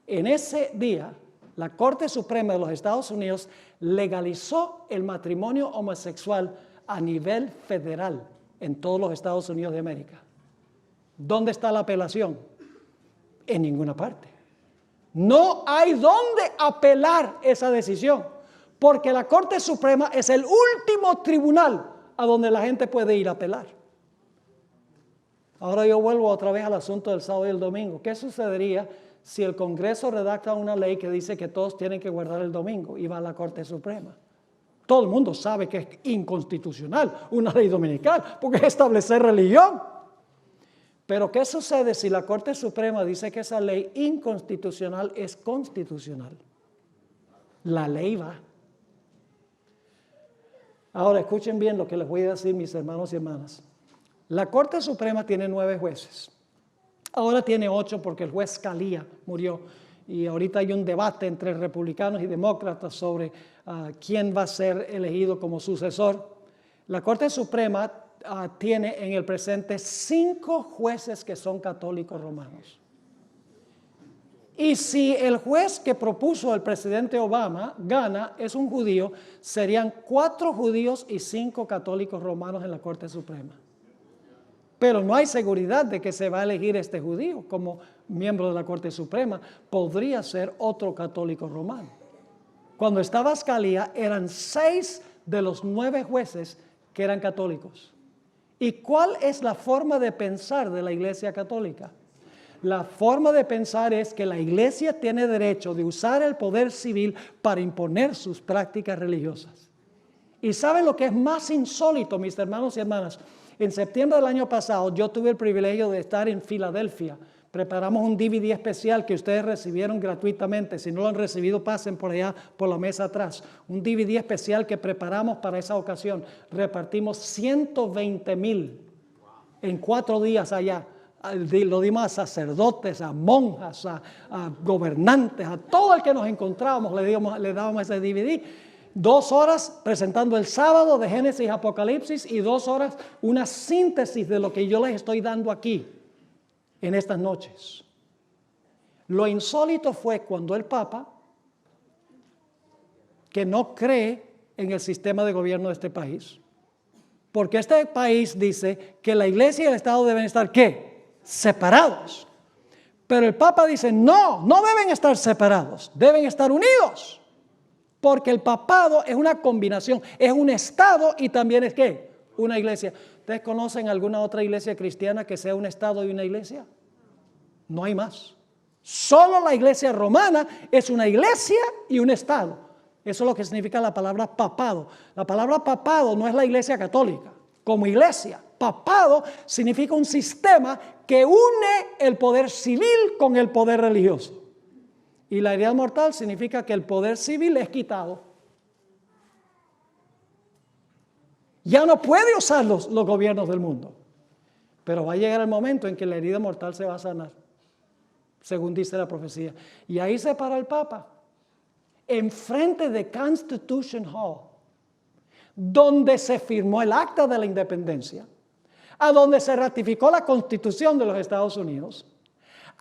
En ese día, la Corte Suprema de los Estados Unidos legalizó el matrimonio homosexual a nivel federal en todos los Estados Unidos de América. ¿Dónde está la apelación? En ninguna parte. No hay dónde apelar esa decisión, Porque la Corte Suprema es el último tribunal a donde la gente puede ir a apelar. Ahora yo vuelvo otra vez al asunto del sábado y el domingo. ¿Qué sucedería si el Congreso redacta una ley que dice que todos tienen que guardar el domingo y va a la Corte Suprema? Todo el mundo sabe que es inconstitucional una ley dominical porque es establecer religión. Pero ¿qué sucede si la Corte Suprema dice que esa ley inconstitucional es constitucional? La ley va. Ahora escuchen bien lo que les voy a decir, mis hermanos y hermanas. La Corte Suprema tiene 9 jueces. Ahora tiene 8 porque el juez Scalia murió. Y ahorita hay un debate entre republicanos y demócratas sobre quién va a ser elegido como sucesor. La Corte Suprema tiene en el presente 5 jueces que son católicos romanos. Y si el juez que propuso el presidente Obama gana, es un judío, serían 4 judíos y 5 católicos romanos en la Corte Suprema. Pero no hay seguridad de que se va a elegir este judío como miembro de la Corte Suprema. Podría ser otro católico romano. Cuando estaba Scalia, eran 6 de los 9 jueces que eran católicos. ¿Y cuál es la forma de pensar de la Iglesia Católica? La forma de pensar es que la Iglesia tiene derecho de usar el poder civil para imponer sus prácticas religiosas. ¿Y saben lo que es más insólito, mis hermanos y hermanas? En septiembre del año pasado yo tuve el privilegio de estar en Filadelfia. Preparamos un DVD especial que ustedes recibieron gratuitamente. Si no lo han recibido, pasen por allá, por la mesa atrás. Un DVD especial que preparamos para esa ocasión. Repartimos 120,000 en 4 días allá. Lo dimos a sacerdotes, a monjas, a gobernantes, a todo el que nos encontrábamos le dábamos ese DVD. 2 horas presentando el sábado de Génesis y Apocalipsis y 2 horas una síntesis de lo que yo les estoy dando aquí en estas noches. Lo insólito fue cuando el Papa, que no cree en el sistema de gobierno de este país, porque este país dice que la Iglesia y el Estado deben estar ¿qué? Separados. Pero el Papa dice no deben estar separados, deben estar unidos. Porque el papado es una combinación, es un estado y también es ¿qué? Una iglesia. ¿Ustedes conocen alguna otra iglesia cristiana que sea un estado y una iglesia? No hay más. Solo la iglesia romana es una iglesia y un estado. Eso es lo que significa la palabra papado. La palabra papado no es la iglesia católica. Como iglesia, papado significa un sistema que une el poder civil con el poder religioso. Y la herida mortal significa que el poder civil es quitado. Ya no puede usar los gobiernos del mundo. Pero va a llegar el momento en que la herida mortal se va a sanar, según dice la profecía. Y ahí se para el Papa, enfrente de Constitution Hall, donde se firmó el Acta de la Independencia, a donde se ratificó la Constitución de los Estados Unidos,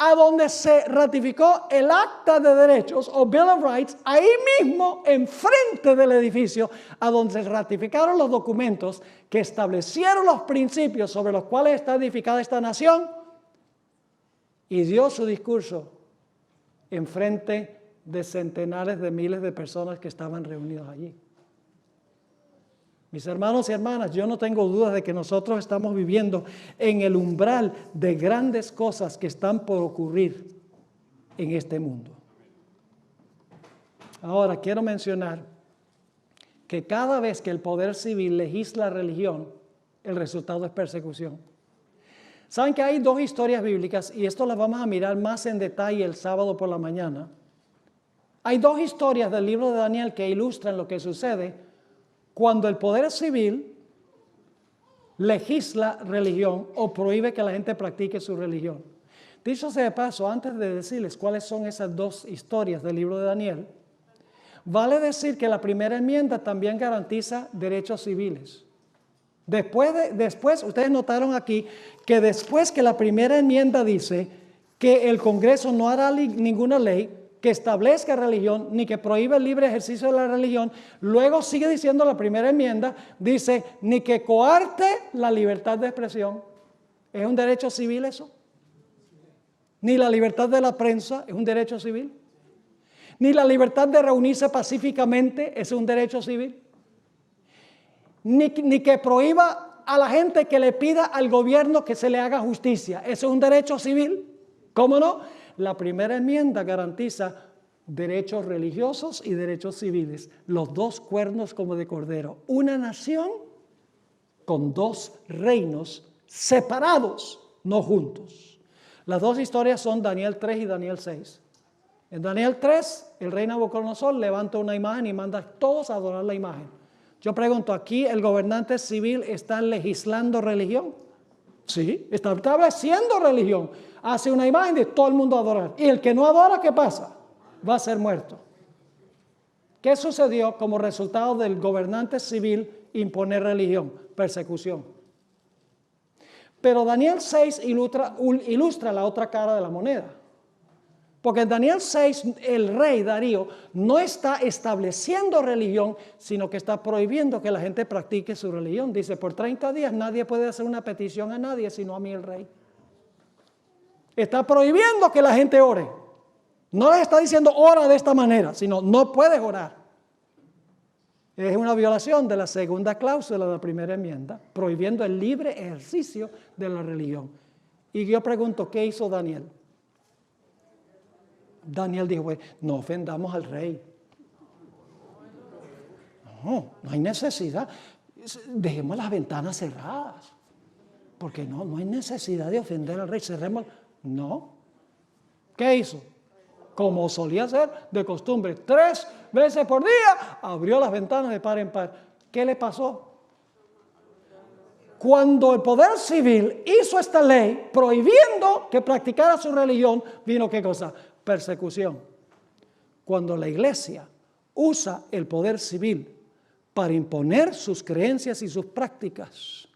a donde se ratificó el Acta de Derechos o Bill of Rights, ahí mismo, enfrente del edificio, a donde se ratificaron los documentos que establecieron los principios sobre los cuales está edificada esta nación, y dio su discurso enfrente de centenares de miles de personas que estaban reunidas allí. Mis hermanos y hermanas, yo no tengo dudas de que nosotros estamos viviendo en el umbral de grandes cosas que están por ocurrir en este mundo. Ahora, quiero mencionar que cada vez que el poder civil legisla religión, el resultado es persecución. Saben que hay 2 historias bíblicas, y esto las vamos a mirar más en detalle el sábado por la mañana. Hay 2 historias del libro de Daniel que ilustran lo que sucede cuando el poder civil legisla religión o prohíbe que la gente practique su religión. Dicho sea de paso, antes de decirles cuáles son esas 2 historias del libro de Daniel, vale decir que la primera enmienda también garantiza derechos civiles. Después, ustedes notaron aquí que después que la primera enmienda dice que el Congreso no hará ninguna ley que establezca religión, ni que prohíbe el libre ejercicio de la religión, luego sigue diciendo la primera enmienda, dice, ni que coarte la libertad de expresión. ¿Es un derecho civil eso? Ni la libertad de la prensa es un derecho civil. Ni la libertad de reunirse pacíficamente es un derecho civil. Ni que prohíba a la gente que le pida al gobierno que se le haga justicia. ¿Eso es un derecho civil? ¿Cómo no? La primera enmienda garantiza derechos religiosos y derechos civiles. Los dos cuernos como de cordero. Una nación con dos reinos separados, no juntos. Las dos historias son Daniel 3 y Daniel 6. En Daniel 3, el rey Nabucodonosor levanta una imagen y manda a todos a adorar la imagen. Yo pregunto, ¿aquí el gobernante civil está legislando religión? Sí, está estableciendo religión. Hace una imagen de todo el mundo adorar. Y el que no adora, ¿qué pasa? Va a ser muerto. ¿Qué sucedió como resultado del gobernante civil imponer religión? Persecución. Pero Daniel 6 ilustra la otra cara de la moneda. Porque en Daniel 6 el rey Darío no está estableciendo religión, sino que está prohibiendo que la gente practique su religión. Dice, por 30 días nadie puede hacer una petición a nadie, sino a mí el rey. Está prohibiendo que la gente ore. No les está diciendo ora de esta manera, sino no puedes orar. Es una violación de la segunda cláusula de la primera enmienda, prohibiendo el libre ejercicio de la religión. Y yo pregunto, ¿qué hizo Daniel? Daniel dijo, pues, no ofendamos al rey. No hay necesidad. Dejemos las ventanas cerradas. Porque no hay necesidad de ofender al rey. Cerremos. No. ¿Qué hizo? Como solía hacer de costumbre, 3 veces por día, abrió las ventanas de par en par. ¿Qué le pasó? Cuando el poder civil hizo esta ley prohibiendo que practicara su religión, vino ¿qué cosa? Persecución. Cuando la iglesia usa el poder civil para imponer sus creencias y sus prácticas,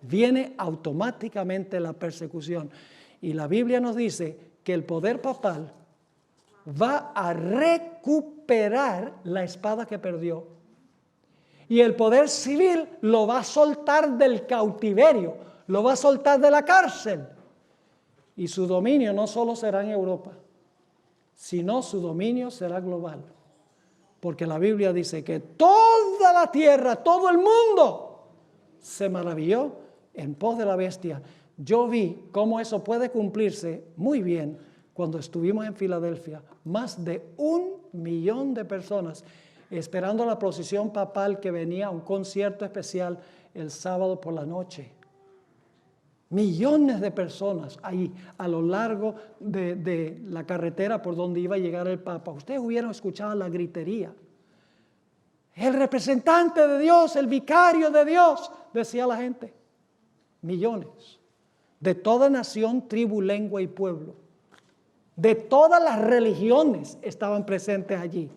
viene automáticamente la persecución. Y la Biblia nos dice que el poder papal va a recuperar la espada que perdió. Y el poder civil lo va a soltar del cautiverio, lo va a soltar de la cárcel. Y su dominio no solo será en Europa, sino su dominio será global. Porque la Biblia dice que toda la tierra, todo el mundo se maravilló en pos de la bestia. Yo vi cómo eso puede cumplirse muy bien cuando estuvimos en Filadelfia. Más de 1 millón de personas esperando la procesión papal que venía a un concierto especial el sábado por la noche. Millones de personas ahí a lo largo de la carretera por donde iba a llegar el Papa. Ustedes hubieran escuchado la gritería. El representante de Dios, el vicario de Dios, decía la gente. Millones. De toda nación, tribu, lengua y pueblo. De todas las religiones estaban presentes allí.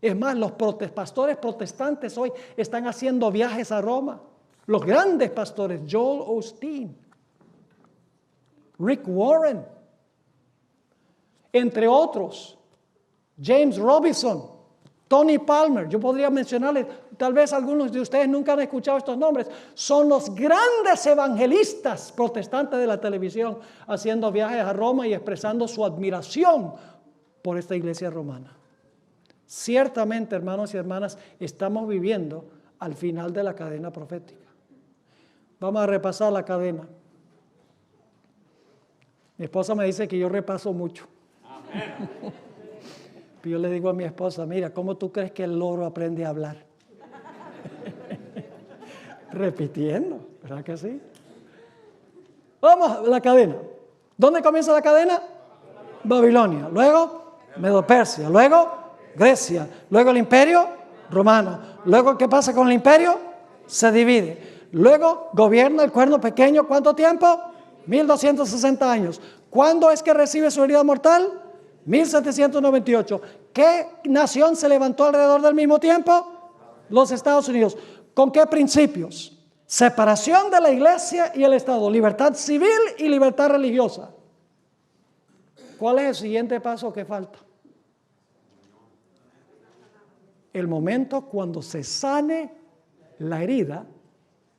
Es más, los pastores protestantes hoy están haciendo viajes a Roma. Los grandes pastores, Joel Osteen, Rick Warren, entre otros, James Robinson, Tony Palmer. Yo podría mencionarles, tal vez algunos de ustedes nunca han escuchado estos nombres. Son los grandes evangelistas protestantes de la televisión haciendo viajes a Roma y expresando su admiración por esta iglesia romana. Ciertamente, hermanos y hermanas, estamos viviendo al final de la cadena profética. Vamos a repasar la cadena. Mi esposa me dice que yo repaso mucho. Yo le digo a mi esposa, mira, ¿cómo tú crees que el loro aprende a hablar? Repitiendo, ¿verdad que sí? Vamos a la cadena. ¿Dónde comienza la cadena? Babilonia. Luego, Medo-Persia. Luego, Grecia. Luego el imperio romano. Luego, ¿qué pasa con el imperio? Se divide. Luego, gobierna el cuerno pequeño. ¿Cuánto tiempo? 1260 años. ¿Cuándo es que recibe su herida mortal? 1798. ¿Qué nación se levantó alrededor del mismo tiempo? Los Estados Unidos. ¿Con qué principios? Separación de la iglesia y el Estado. Libertad civil y libertad religiosa. ¿Cuál es el siguiente paso que falta? El momento cuando se sane la herida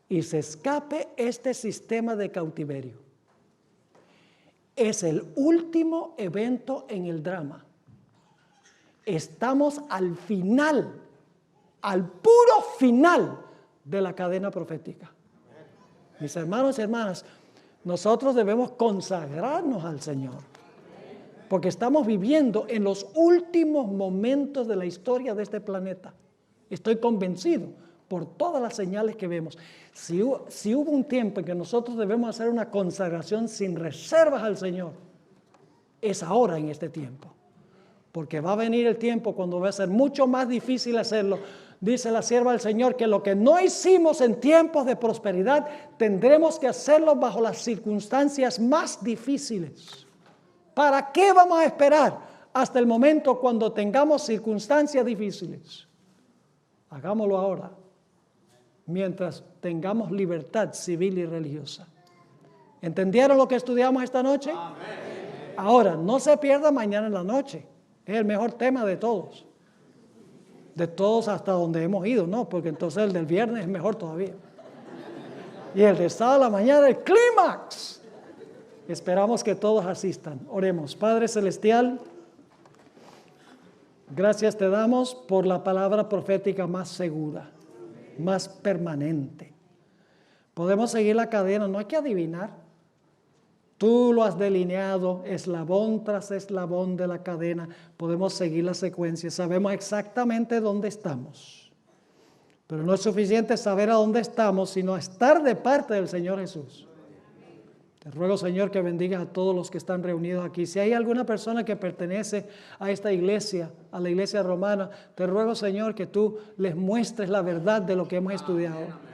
y se escape este sistema de cautiverio. Es el último evento en el drama. Estamos al final, al puro final de la cadena profética. Mis hermanos y hermanas, nosotros debemos consagrarnos al Señor, porque estamos viviendo en los últimos momentos de la historia de este planeta. Estoy convencido por todas las señales que vemos. Si hubo un tiempo en que nosotros debemos hacer una consagración sin reservas al Señor, es ahora en este tiempo. Porque va a venir el tiempo cuando va a ser mucho más difícil hacerlo. Dice la sierva del Señor que lo que no hicimos en tiempos de prosperidad, tendremos que hacerlo bajo las circunstancias más difíciles. ¿Para qué vamos a esperar hasta el momento cuando tengamos circunstancias difíciles? Hagámoslo ahora, mientras tengamos libertad civil y religiosa. ¿Entendieron lo que estudiamos esta noche? Amén. Ahora, no se pierda mañana en la noche. Es el mejor tema de todos. De todos hasta donde hemos ido, ¿no? Porque entonces el del viernes es mejor todavía. Y el de sábado a la mañana, el clímax. Esperamos que todos asistan. Oremos. Padre Celestial, gracias te damos por la palabra profética más segura, más permanente. Podemos seguir la cadena, no hay que adivinar. Tú lo has delineado, eslabón tras eslabón de la cadena. Podemos seguir la secuencia, sabemos exactamente dónde estamos. Pero no es suficiente saber a dónde estamos, sino estar de parte del Señor Jesús. Te ruego, Señor, que bendiga a todos los que están reunidos aquí. Si hay alguna persona que pertenece a esta iglesia, a la iglesia romana, te ruego, Señor, que tú les muestres la verdad de lo que hemos estudiado.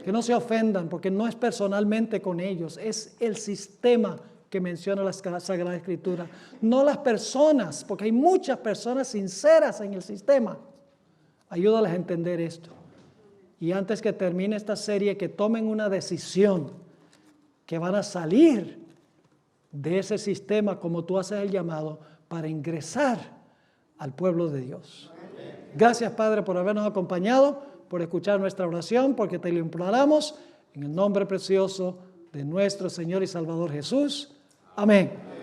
Que no se ofendan, porque no es personalmente con ellos, es el sistema que menciona la Sagrada Escritura. No las personas, porque hay muchas personas sinceras en el sistema. Ayúdales a entender esto. Y antes que termine esta serie, que tomen una decisión, que van a salir de ese sistema, como tú haces el llamado, para ingresar al pueblo de Dios. Gracias, Padre, por habernos acompañado, por escuchar nuestra oración, porque te lo imploramos en el nombre precioso de nuestro Señor y Salvador Jesús. Amén.